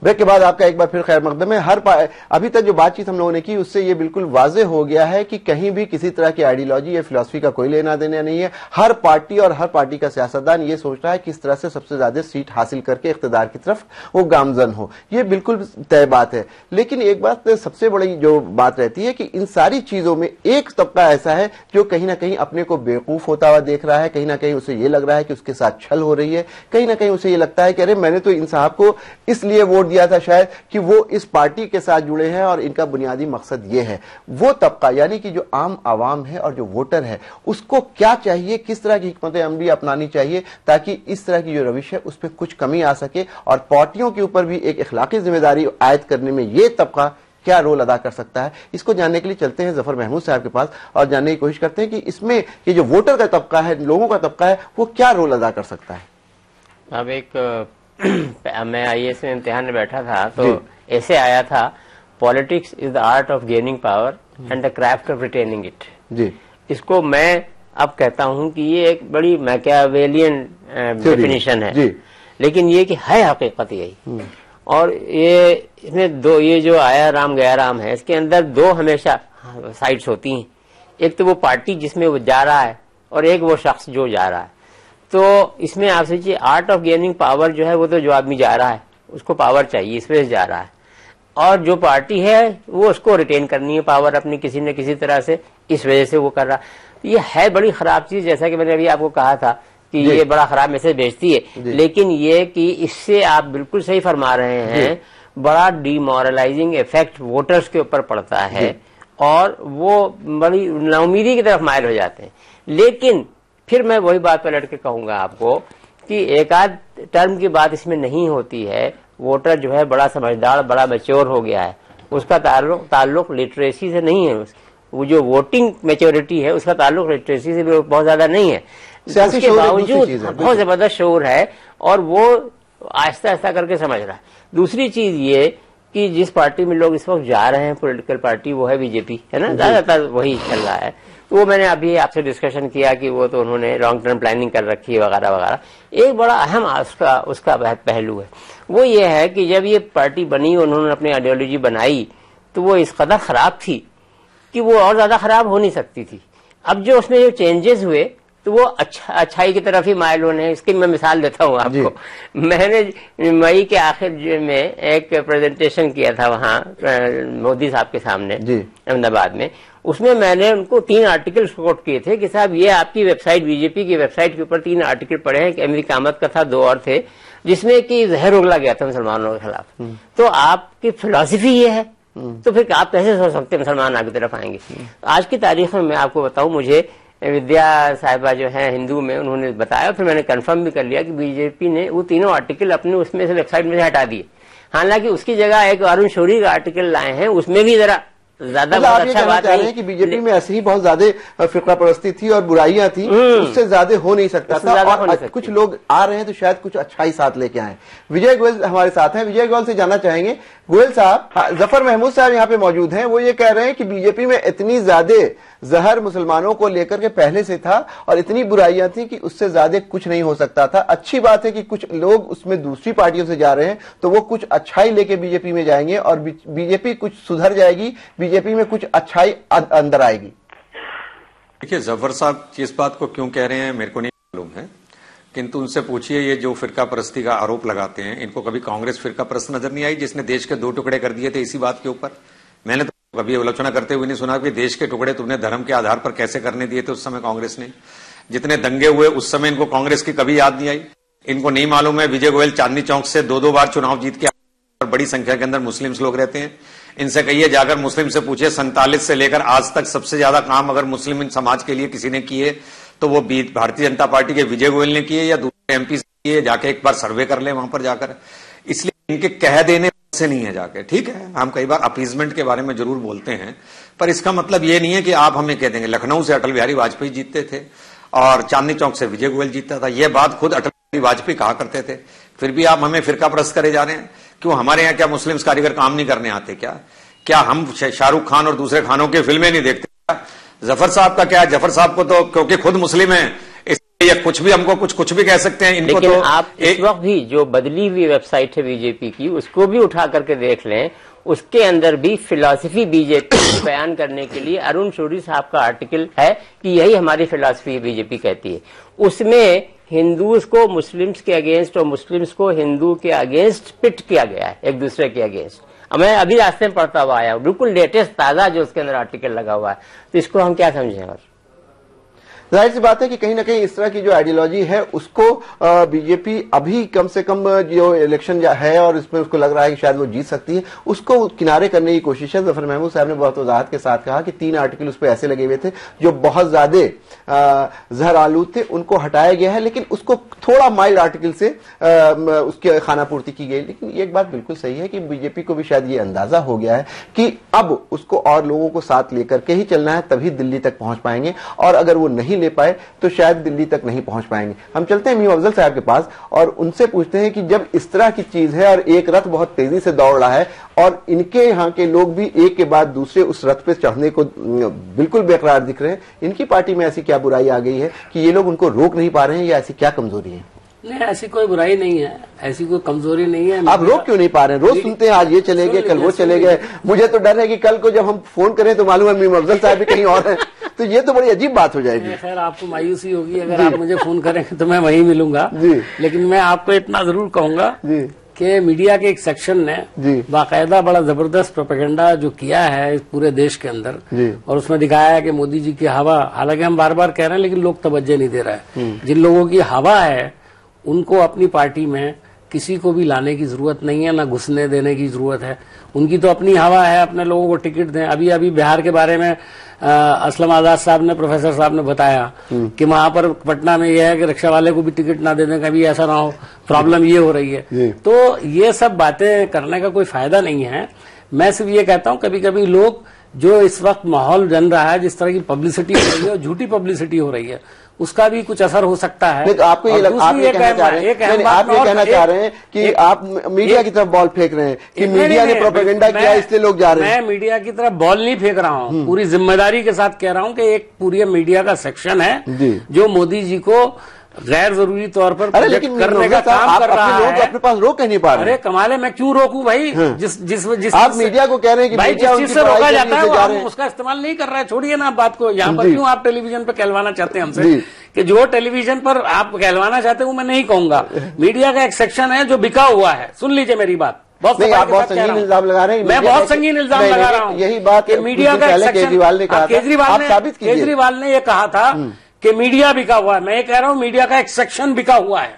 ब्रेक के बाद आपका एक बार फिर खैर मकदम है। अभी तक जो बातचीत हम लोगों ने की उससे ये बिल्कुल वाजे हो गया है कि कहीं भी किसी तरह की आइडियोलॉजी या फिलॉसफी का कोई लेना देना नहीं है। हर पार्टी और हर पार्टी का सियासतदान ये सोच रहा है किस तरह से सबसे ज्यादा सीट हासिल करके इख्तिदार की तरफ वो गामजन हो। ये बिल्कुल तय बात है। लेकिन एक बात सबसे बड़ी जो बात रहती है कि इन सारी चीजों में एक तबका ऐसा है जो कहीं ना कहीं अपने को बेवकूफ होता हुआ देख रहा है, कहीं ना कहीं उसे ये लग रहा है कि उसके साथ छल हो रही है, कहीं ना कहीं उसे ये लगता है कि अरे मैंने तो इन साहब को इसलिए वोट दिया था शायद कि वो इस पार्टी के साथ जुड़े हैं और इनका बुनियादी मकसद ये है। वो तबका यानी कि जो आम आवाम है और जो वोटर है उसको क्या चाहिए, किस तरह की हिकमत अमली अपनानी चाहिए ताकि इस तरह की जो रविश है उस पर कुछ कमी आ सके और पार्टियों के ऊपर भी एक इखलाकी जिम्मेदारी आयद करने में ये तबका क्या रोल अदा कर सकता है। इसको जानने के लिए चलते हैं जफर महमूद साहब के पास और जानने की कोशिश करते हैं कि इसमें ये जो वोटर का तबका है, लोगों का तबका है, वो क्या रोल अदा कर सकता है। अब एक मैं आईएएस में इम्तिहान में बैठा था तो ऐसे आया था, politics is the art of gaining power and the craft of retaining it. जी, इसको मैं अब कहता हूं कि ये एक बड़ी मैकियावेलियन डेफिनेशन है, लेकिन ये कि है हकीकत यही। और ये इसमें दो, ये जो आया राम गया राम है, इसके अंदर दो हमेशा साइड्स होती हैं। एक तो वो पार्टी जिसमें वो जा रहा है और एक वो शख्स जो जा रहा है। तो इसमें आप सोचिए, आर्ट ऑफ गेनिंग पावर जो है वो तो जो आदमी जा रहा है उसको पावर चाहिए, इस वजह से जा रहा है, और जो पार्टी है वो उसको रिटेन करनी है पावर अपनी किसी न किसी तरह से, इस वजह से वो कर रहा है। ये है बड़ी खराब चीज, जैसा कि मैंने अभी आपको कहा था कि ये बड़ा खराब मैसेज भेजती है। लेकिन ये कि इससे आप बिल्कुल सही फरमा रहे हैं, बड़ा डिमोरलाइजिंग इफेक्ट वोटर्स के ऊपर पड़ता है और वो बड़ी नाउमीदी की तरफ मायल हो जाते हैं। लेकिन फिर मैं वही बात पलट के कहूंगा आपको कि एक आध टर्म की बात इसमें नहीं होती है। वोटर जो है बड़ा समझदार, बड़ा मैच्योर हो गया है, उसका ताल्लुक लिटरेसी से नहीं है। वो जो वोटिंग मैच्योरिटी है उसका ताल्लुक लिटरेसी से भी बहुत ज्यादा नहीं है। उसके बावजूद बहुत जबरदस्त शोर है और वो आहिस्ता आहिस्ता करके समझ रहा है। दूसरी चीज ये कि जिस पार्टी में लोग इस वक्त जा रहे हैं, पॉलिटिकल पार्टी, वो है बीजेपी, है ना, ज्यादातर वही चल रहा है। तो वो मैंने अभी आपसे डिस्कशन किया कि वो तो उन्होंने लॉन्ग टर्म प्लानिंग कर रखी है वगैरह वगैरह। एक बड़ा अहम उसका पहलू है, वो ये है कि जब ये पार्टी बनी, उन्होंने अपनी आइडियोलॉजी बनाई, तो वो इस कदर खराब थी कि वो और ज्यादा खराब हो नहीं सकती थी। अब जो उसमें जो चेंजेस हुए तो वो अच्छाई की तरफ ही मायल होने हैं। इसकी मैं मिसाल देता हूँ आपको। मैंने मई के आखिर में एक प्रेजेंटेशन किया था वहाँ मोदी साहब के सामने अहमदाबाद में। उसमें मैंने उनको 3 आर्टिकल कोट किए थे कि साहब ये आपकी वेबसाइट, बीजेपी की वेबसाइट के ऊपर 3 आर्टिकल पढ़े हैं कि अमीर कामत का था, 2 और थे, जिसमें कि जहर उगला गया था मुसलमानों के खिलाफ। तो आपकी फिलॉसफी ये है, तो फिर आप कैसे सोच सकते हैं मुसलमान आगे तरफ आएंगे। आज की तारीख में मैं आपको बताऊं, मुझे विद्या साहिबा जो है हिंदू में, उन्होंने बताया, फिर मैंने कंफर्म भी कर लिया कि बीजेपी ने वो 3 आर्टिकल अपने उसमें से वेबसाइट में से हटा दिए। हालांकि उसकी जगह एक अरुण शौरी का आर्टिकल लाए हैं, उसमें भी जरा ज्यादा अच्छा बात है कि बीजेपी में ऐसे ही बहुत ज्यादा फिक्रा परस्ती थी और बुराइयां थी, उससे ज्यादा हो नहीं सकता था। और कुछ लोग आ रहे हैं तो शायद कुछ अच्छाई साथ लेके आए। विजय गोयल हमारे साथ हैं। विजय गोयल से जानना चाहेंगे, गोयल साहब, जफर महमूद साहब यहाँ पे मौजूद हैं। वो ये कह रहे हैं कि बीजेपी में इतनी ज्यादा जहर मुसलमानों को लेकर के पहले से था और इतनी बुराइयां थी कि उससे ज्यादा कुछ नहीं हो सकता था। अच्छी बात है कि कुछ लोग उसमें दूसरी पार्टियों से जा रहे हैं, तो वो कुछ अच्छाई लेके बीजेपी में जाएंगे और बीजेपी कुछ सुधर जाएगी, बीजेपी में कुछ अच्छाई अंदर आएगी। देखिए, जफर साहब इस बात को क्यों कह रहे हैं मेरे को नहीं मालूम है, किंतु उनसे पूछिए, ये जो फिरका परस्ती का आरोप लगाते हैं, इनको कभी कांग्रेस फिरका परस्त नजर नहीं आई जिसने देश के 2 टुकड़े कर दिए थे इसी बात के ऊपर? मैंने तो कभी आलोचना करते हुए नहीं सुना कि देश के टुकड़े तुमने धर्म के आधार पर कैसे करने दिए थे उस समय कांग्रेस ने। जितने दंगे हुए उस समय इनको कांग्रेस की कभी याद नहीं आई। इनको नहीं मालूम है विजय गोयल चांदनी चौक से 2-2 बार चुनाव जीत के और बड़ी संख्या के अंदर मुस्लिम्स लोग रहते हैं। इनसे कहिए, जाकर मुस्लिम से पूछिए 47 से लेकर आज तक सबसे ज्यादा काम अगर मुस्लिम समाज के लिए किसी ने किए तो वो भारतीय जनता पार्टी के विजय गोयल ने किए या दूसरे एमपी से किए। जाके एक बार सर्वे कर ले वहां पर जाकर। इसलिए इनके कह देने से नहीं है जाके, ठीक है, हम कई बार अपीजमेंट के बारे में जरूर बोलते हैं, पर इसका मतलब ये नहीं है कि आप हमें कह देंगे लखनऊ से अटल बिहारी वाजपेयी जीतते थे और चांदनी चौक से विजय गोयल जीतता था। यह बात खुद अटल बिहारी वाजपेयी कहा करते थे, फिर भी आप हमें फिरका परस्त करे जा रहे हैं। क्यों, हमारे यहाँ क्या मुस्लिम कारीगर काम नहीं करने आते क्या हम शाहरुख खान और दूसरे खानों की फिल्में नहीं देखते? जफर साहब का क्या है, जफर साहब को तो क्योंकि खुद मुस्लिम है इसलिए कुछ भी हमको कुछ भी कह सकते हैं। इनको लेकिन तो आप इस वक्त भी जो बदली हुई वेबसाइट है बीजेपी की, उसको भी उठा करके देख लें, उसके अंदर भी फिलॉसफी बीजेपी को बयान करने के लिए अरुण शौरी साहब का आर्टिकल है कि यही हमारी फिलॉसफी बीजेपी कहती है। उसमें हिंदूज को मुस्लिम्स के अगेंस्ट और मुस्लिम्स को हिंदू के अगेंस्ट पिट किया गया है, एक दूसरे के अगेंस्ट। मैं अभी रास्ते में पढ़ता हुआ आया हूं, बिल्कुल लेटेस्ट ताजा जो उसके अंदर आर्टिकल लगा हुआ है, तो इसको हम क्या समझें? और जाहिर सी बात है कि कहीं ना कहीं इस तरह की जो आइडियोलॉजी है उसको बीजेपी अभी कम से कम जो इलेक्शन है और इसमें उसको लग रहा है कि शायद वो जीत सकती है, उसको किनारे करने की कोशिश है। जफर महमूद साहब ने बहुत वजाहत के साथ कहा कि 3 आर्टिकल उस पर ऐसे लगे हुए थे जो बहुत ज्यादा जहर आलूद थे, उनको हटाया गया है, लेकिन उसको थोड़ा माइल्ड आर्टिकल से उसकी खाना पूर्ति की गई। लेकिन एक बात बिल्कुल सही है कि बीजेपी को भी शायद ये अंदाजा हो गया है कि अब उसको और लोगों को साथ लेकर के ही चलना है, तभी दिल्ली तक पहुंच पाएंगे, और अगर वो नहीं ले पाए तो शायद दिल्ली तक नहीं पहुंच पाएंगे। हम चलते हैं मीम अफजल साहब के पास और उनसे पूछते हैं कि जब इस तरह की चीज है और एक रथ बहुत तेजी से दौड़ रहा है और इनके यहाँ के लोग भी एक के बाद दूसरे उस रथ पे चढ़ने को बिल्कुल बेकरार दिख रहे हैं, इनकी पार्टी में ऐसी क्या बुराई आ गई है कि ये लोग उनको रोक नहीं पा रहे हैं, या ऐसी क्या कमजोरी है? नहीं, ऐसी कोई बुराई नहीं है, ऐसी कोई कमजोरी नहीं है। आप रोक क्यों नहीं पा रहे हैं? रोज सुनते हैं आज ये चले गए, कल वो चले गए। मुझे तो डर है कि कल को जब हम फोन करें तो मालूम है मीम अफजल साहब भी कहीं और हैं, तो ये तो बड़ी अजीब बात हो जाएगी। खैर, आपको मायूसी होगी अगर आप मुझे फोन करेंगे तो मैं वहीं मिलूंगा, लेकिन मैं आपको इतना जरूर कहूंगा कि मीडिया के एक सेक्शन ने बाकायदा बड़ा जबरदस्त प्रोपेगेंडा जो किया है इस पूरे देश के अंदर, और उसमें दिखाया है कि मोदी जी की हवा, हालांकि हम बार बार कह रहे हैं लेकिन लोग तवज्जो नहीं दे रहे हैं, जिन लोगों की हवा है उनको अपनी पार्टी में किसी को भी लाने की जरूरत नहीं है, ना घुसने देने की जरूरत है। उनकी तो अपनी हवा है, अपने लोगों को टिकट दें। अभी अभी बिहार के बारे में असलम आजाद साहब ने, प्रोफेसर साहब ने बताया कि वहां पर पटना में यह है कि रिक्शा वाले को भी टिकट ना देने, कभी ऐसा ना हो, प्रॉब्लम ये हो रही है। तो ये सब बातें करने का कोई फायदा नहीं है। मैं सिर्फ ये कहता हूं, कभी कभी लोग जो इस वक्त माहौल बन रहा है, जिस तरह की पब्लिसिटी हो रही है और झूठी पब्लिसिटी हो रही है, उसका भी कुछ असर हो सकता है। तो आपको ये आप ये कहना चाह रहे हैं, आप ये कहना चाह रहे हैं कि आप मीडिया की तरफ बॉल फेंक रहे हैं कि मीडिया ने प्रोपेगेंडा किया इसलिए लोग जा रहे हैं। मैं मीडिया की तरफ बॉल नहीं फेंक रहा हूं, पूरी जिम्मेदारी के साथ कह रहा हूं कि एक पूरी मीडिया का सेक्शन है जो मोदी जी को गैर जरूरी तौर पर करने का काम कर रहा है। अपने पास रोक नहीं पा रहे। अरे कमाल है, मैं क्यों रोकूं भाई? जिस आप मीडिया को कह रहे हैं कि भाई जिस चीज से रोका जाता है वो उसका इस्तेमाल नहीं कर रहा है। छोड़िए ना आप बात को, यहाँ पर क्यों आप टेलीविजन पे कहलवाना चाहते हैं हमसे कि जो टेलीविजन पर आप कहलवाना चाहते हैं वो मैं नहीं कहूंगा। मीडिया का एक सेक्शन है जो बिका हुआ है। सुन लीजिए मेरी बात, आप बहुत संगीन इल्जाम लगा रहे हैं। मैं बहुत संगीन इल्जाम लगा रहा हूँ। यही बात मीडिया का केजरीवाल ने कहा, केजरीवाल ने यह कहा था कि मीडिया बिका हुआ है। मैं ये कह रहा हूं मीडिया का एक सेक्शन बिका हुआ है,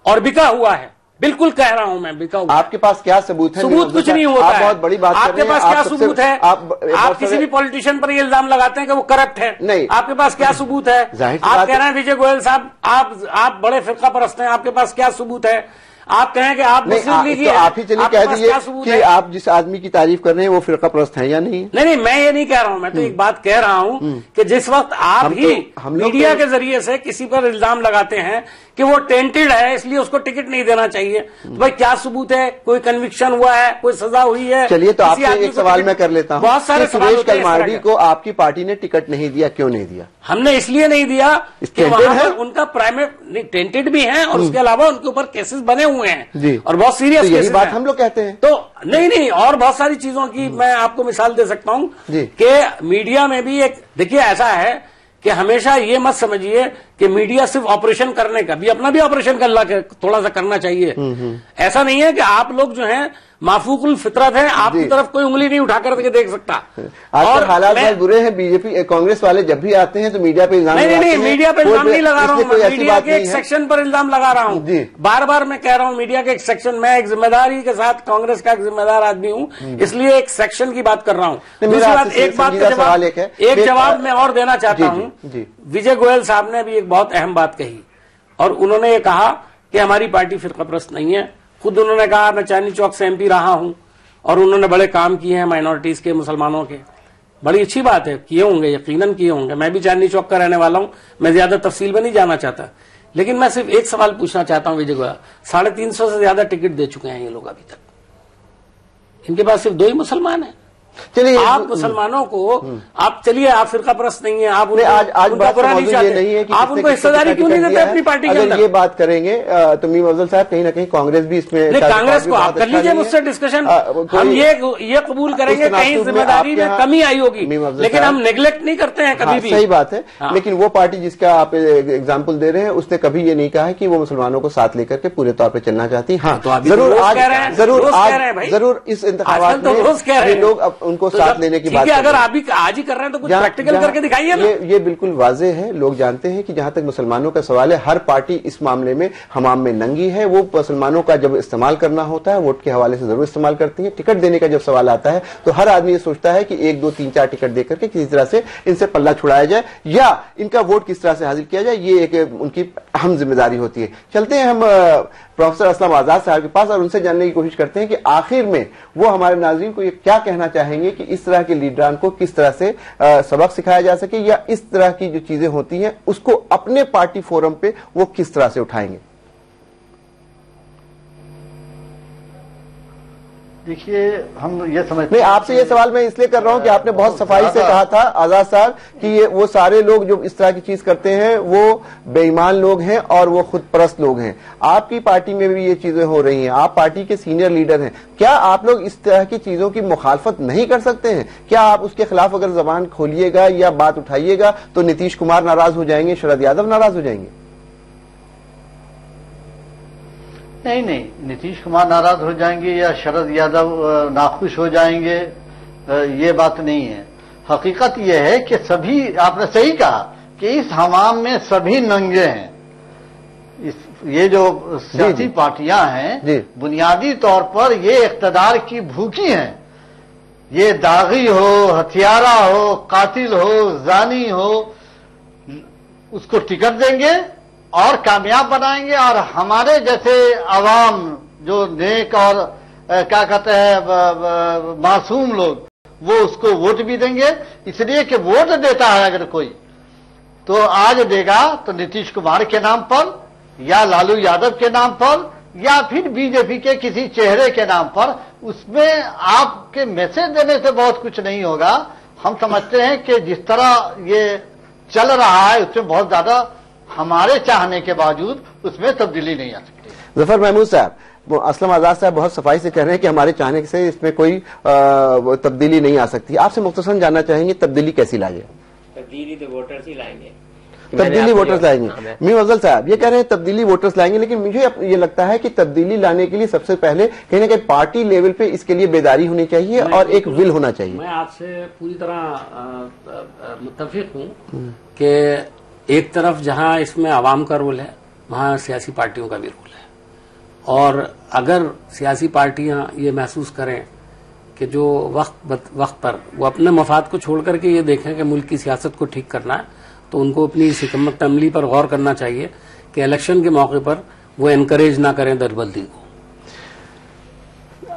और बिका हुआ है, बिल्कुल कह रहा हूं मैं, बिका हुआ। आपके पास क्या सबूत है? सबूत कुछ नहीं होता है। बहुत बड़ी बात आपके पास क्या सबूत है? आप किसी भी पॉलिटिशियन पर ये इल्जाम लगाते हैं कि वो करप्ट है। नहीं, आपके पास क्या सबूत है? आप कह रहे हैं विजय गोयल साहब आप बड़े फिरका परस्त हैं, आपके पास क्या सबूत है? आप कहें कि आप मुस्लिम लीग, तो आप ही चलिए कह दीजिए कि आप जिस आदमी की तारीफ कर रहे हैं वो फिरका परस्त है या नहीं? नहीं, मैं ये नहीं कह रहा हूं। मैं तो एक बात कह रहा हूं कि जिस वक्त आप ही मीडिया के जरिए से किसी पर इल्जाम लगाते हैं कि वो टेंटेड है इसलिए उसको टिकट नहीं देना चाहिए, तो भाई क्या सबूत है? कोई कन्विक्शन हुआ है, कोई सजा हुई है? चलिए, तो आपसे एक सवाल मैं कर लेता हूं। बहुत सारे सुरेश कलमार्डी को आपकी पार्टी ने टिकट नहीं दिया, क्यों नहीं दिया? हमने इसलिए नहीं दिया कि वहां पर उनका प्राइवेट टेंटेड भी है और उसके अलावा उनके ऊपर केसेस बने हुए हैं और बहुत सीरियस केसेस। यही बात हम लोग कहते हैं। तो नहीं, और बहुत सारी चीजों की मैं आपको मिसाल दे सकता हूं कि मीडिया में भी एक, देखिए ऐसा है कि हमेशा ये मत समझिए कि मीडिया सिर्फ ऑपरेशन करने का, भी अपना भी ऑपरेशन थोड़ा सा करना चाहिए। ऐसा नहीं है कि आप लोग जो हैं माफूकुल फितरत है, आपकी तरफ कोई उंगली नहीं उठा करके देख सकता। और हालात बहुत बुरे हैं। बीजेपी कांग्रेस वाले जब भी आते हैं तो मीडिया पे इल्जाम नहीं, मीडिया पे इल्जाम नहीं लगा रहा हूं, मीडिया के एक सेक्शन पर इल्जाम लगा रहा हूं। बार बार मैं कह रहा हूं मीडिया के एक सेक्शन, मैं एक जिम्मेदारी के साथ कांग्रेस का एक जिम्मेदार आदमी हूं, इसलिए एक सेक्शन की बात कर रहा हूं। दूसरी बात, एक बात का जवाब, एक जवाब मैं और देना चाहता हूं। विजय गोयल साहब ने भी एक बहुत अहम बात कही और उन्होंने ये कहा कि हमारी पार्टी फिरकापरस्त नहीं है। खुद उन्होंने कहा मैं चांदनी चौक से एमपी रहा हूं और उन्होंने बड़े काम किए हैं माइनॉरिटीज के, मुसलमानों के। बड़ी अच्छी बात है, किए होंगे, यकीनन किए होंगे। मैं भी चांदनी चौक का रहने वाला हूं, मैं ज्यादा तफसील में नहीं जाना चाहता, लेकिन मैं सिर्फ एक सवाल पूछना चाहता हूं विजय गोयल। 350 से ज्यादा टिकट दे चुके हैं ये लोग अभी तक। इनके पास सिर्फ 2 ही मुसलमान है। चलिए, आप मुसलमानों को आप चलिए, आप फिरका परस्त नहीं है, आप आज बात ये नहीं है कि आप उनको हिस्सेदारी क्यों नहीं देते अपनी पार्टी के अंदर? ये बात करेंगे तो मीम अफजल साहब, कहीं ना कहीं कांग्रेस भी इसमें, कांग्रेस को आप कर लीजिए मुझसे डिस्कशन, हम ये कबूल करेंगे कहीं जिम्मेदारी में कमी आई होगी, लेकिन हम नेग्लेक्ट नहीं करते हैं कभी भी। सही बात है, लेकिन वो पार्टी जिसका आप एग्जाम्पल दे रहे हैं उसने कभी ये नहीं कहा है कि वो मुसलमानों को साथ लेकर के पूरे तौर पर चलना चाहती है। जरूर इस इंतखाबात में लोग उनको साथ लेने की बात, अगर आप आज ही कर रहे हैं तो कुछ प्रैक्टिकल करके दिखाइए ना। ये बिल्कुल वाजे है, लोग जानते हैं कि जहां तक मुसलमानों का सवाल है, हर पार्टी इस मामले में हमाम में नंगी है। वो मुसलमानों का जब इस्तेमाल करना होता है वोट के हवाले से जरूर इस्तेमाल करती है। टिकट देने का जब सवाल आता है तो हर आदमी ये सोचता है कि 1, 2, 3, 4 टिकट देकर के किसी तरह से इनसे पल्ला छुड़ाया जाए या इनका वोट किस तरह से हासिल किया जाए, ये एक उनकी अहम जिम्मेदारी होती है। चलते हैं हम प्रोफेसर असलम आजाद साहब के पास और उनसे जानने की कोशिश करते हैं कि आखिर में वो हमारे नाज़रीन को ये क्या कहना चाहेंगे कि इस तरह के लीडरान को किस तरह से सबक सिखाया जा सके, या इस तरह की जो चीजें होती हैं उसको अपने पार्टी फोरम पे वो किस तरह से उठाएंगे। देखिए, हम ये समझते नहीं, आपसे ये सवाल मैं इसलिए कर रहा हूं कि आपने बहुत सफाई से कहा था आजाद साहब कि ये वो सारे लोग जो इस तरह की चीज करते हैं वो बेईमान लोग हैं और वो खुद परस्त लोग हैं। आपकी पार्टी में भी ये चीजें हो रही हैं, आप पार्टी के सीनियर लीडर हैं, क्या आप लोग इस तरह की चीजों की मुखालफत नहीं कर सकते हैं? क्या आप उसके खिलाफ अगर जबान खोलिएगा या बात उठाइएगा तो नीतीश कुमार नाराज हो जाएंगे, शरद यादव नाराज हो जाएंगे? नहीं, नीतीश कुमार नाराज हो जाएंगे या शरद यादव नाखुश हो जाएंगे, ये बात नहीं है। हकीकत यह है कि सभी, आपने सही कहा कि इस हमाम में सभी नंगे हैं। इस ये जो सियासी पार्टियां हैं बुनियादी तौर पर ये इख्तदार की भूखी हैं। ये दागी हो, हथियारा हो, कातिल हो, जानी हो, उसको टिकट देंगे और कामयाब बनाएंगे, और हमारे जैसे अवाम जो नेक और क्या कहते हैं मासूम लोग, वो उसको वोट भी देंगे। इसलिए कि वोट देता है अगर कोई, तो आज देगा तो नीतीश कुमार के नाम पर या लालू यादव के नाम पर या फिर बीजेपी के किसी चेहरे के नाम पर। उसमें आपके मैसेज देने से बहुत कुछ नहीं होगा। हम समझते हैं कि जिस तरह ये चल रहा है उसमें बहुत ज्यादा हमारे चाहने के बावजूद उसमें तब्दीली नहीं आ सकती। जफर महमूद साहब, असलम आजाद साहब बहुत सफाई से कह रहे हैं कि हमारे चाहने से इसमें कोई तब्दीली नहीं आ सकती। आपसे मुख्तसरन जानना चाहेंगे तब्दीली कैसी लाएंगे? तब्दीली तो वोटर्स ही लाएंगे। तब्दीली वोटर्स लाएंगे। मीम अफजल साहब ये कह रहे हैं तब्दीली वोटर्स लाएंगे, लेकिन मुझे ये लगता है कि तब्दीली लाने के लिए सबसे पहले कहीं ना कहीं पार्टी लेवल पे इसके लिए बेदारी होनी चाहिए और एक विल होना चाहिए। मैं आपसे पूरी तरह मुत्तफिक हूँ कि एक तरफ जहां इसमें आवाम का रोल है वहां सियासी पार्टियों का भी रोल है, और अगर सियासी पार्टियां ये महसूस करें कि जो वक्त पर वो अपने मफाद को छोड़ करके ये देखें कि मुल्क की सियासत को ठीक करना है, तो उनको अपनी इस हिकमत अमली पर गौर करना चाहिए कि इलेक्शन के मौके पर वो एनकरेज ना करें दलबदली को।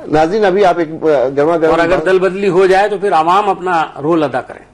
नाज़रीन, अभी आप एक गर्मा-गर्म, और अगर दलबदली हो जाए तो फिर आवाम अपना रोल अदा करें।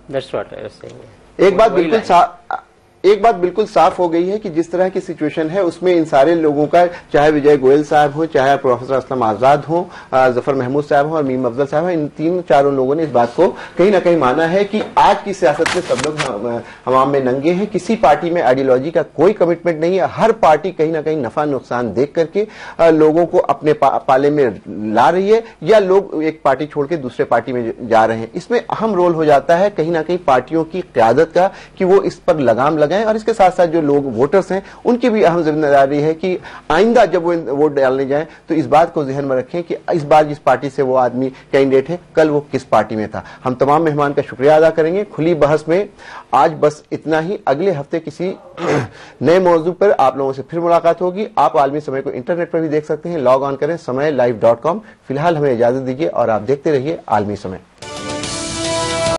एक बात बिल्कुल साफ हो गई है कि जिस तरह की सिचुएशन है उसमें इन सारे लोगों का, चाहे विजय गोयल साहब हो, चाहे प्रोफेसर असलम आजाद हो, जफर महमूद साहब हो और मीम अफजल साहब हो, इन तीन चारों लोगों ने इस बात को कहीं ना कहीं माना है कि आज की सियासत में सब लोग हवाम में नंगे हैं। किसी पार्टी में आइडियोलॉजी का कोई कमिटमेंट नहीं है। हर पार्टी कहीं ना कहीं नफा नुकसान देख करके लोगों को अपने पाले में ला रही है, या लोग एक पार्टी छोड़ के दूसरे पार्टी में जा रहे हैं। इसमें अहम रोल हो जाता है कहीं ना कहीं पार्टियों की क्यादत का कि वो इस पर लगाम लगाएं, और इसके साथ साथ जो लोग वोटर्स हैं उनकी भी अहम जिम्मेदारी है कि आइंदा जब वो वोट डालने जाएं तो इस बात को जहन में रखें कि इस बार जिस पार्टी से वो आदमी कैंडिडेट है कल वो किस पार्टी में था। हम तमाम मेहमान का शुक्रिया अदा करेंगे। खुली बहस में आज बस इतना ही। अगले हफ्ते किसी नए मौजू पर आप लोगों से फिर मुलाकात होगी। आप आलमी समय को इंटरनेट पर भी देख सकते हैं। लॉग ऑन करें समय live.com। फिलहाल हमें इजाजत दीजिए और आप देखते रहिए आलमी समय।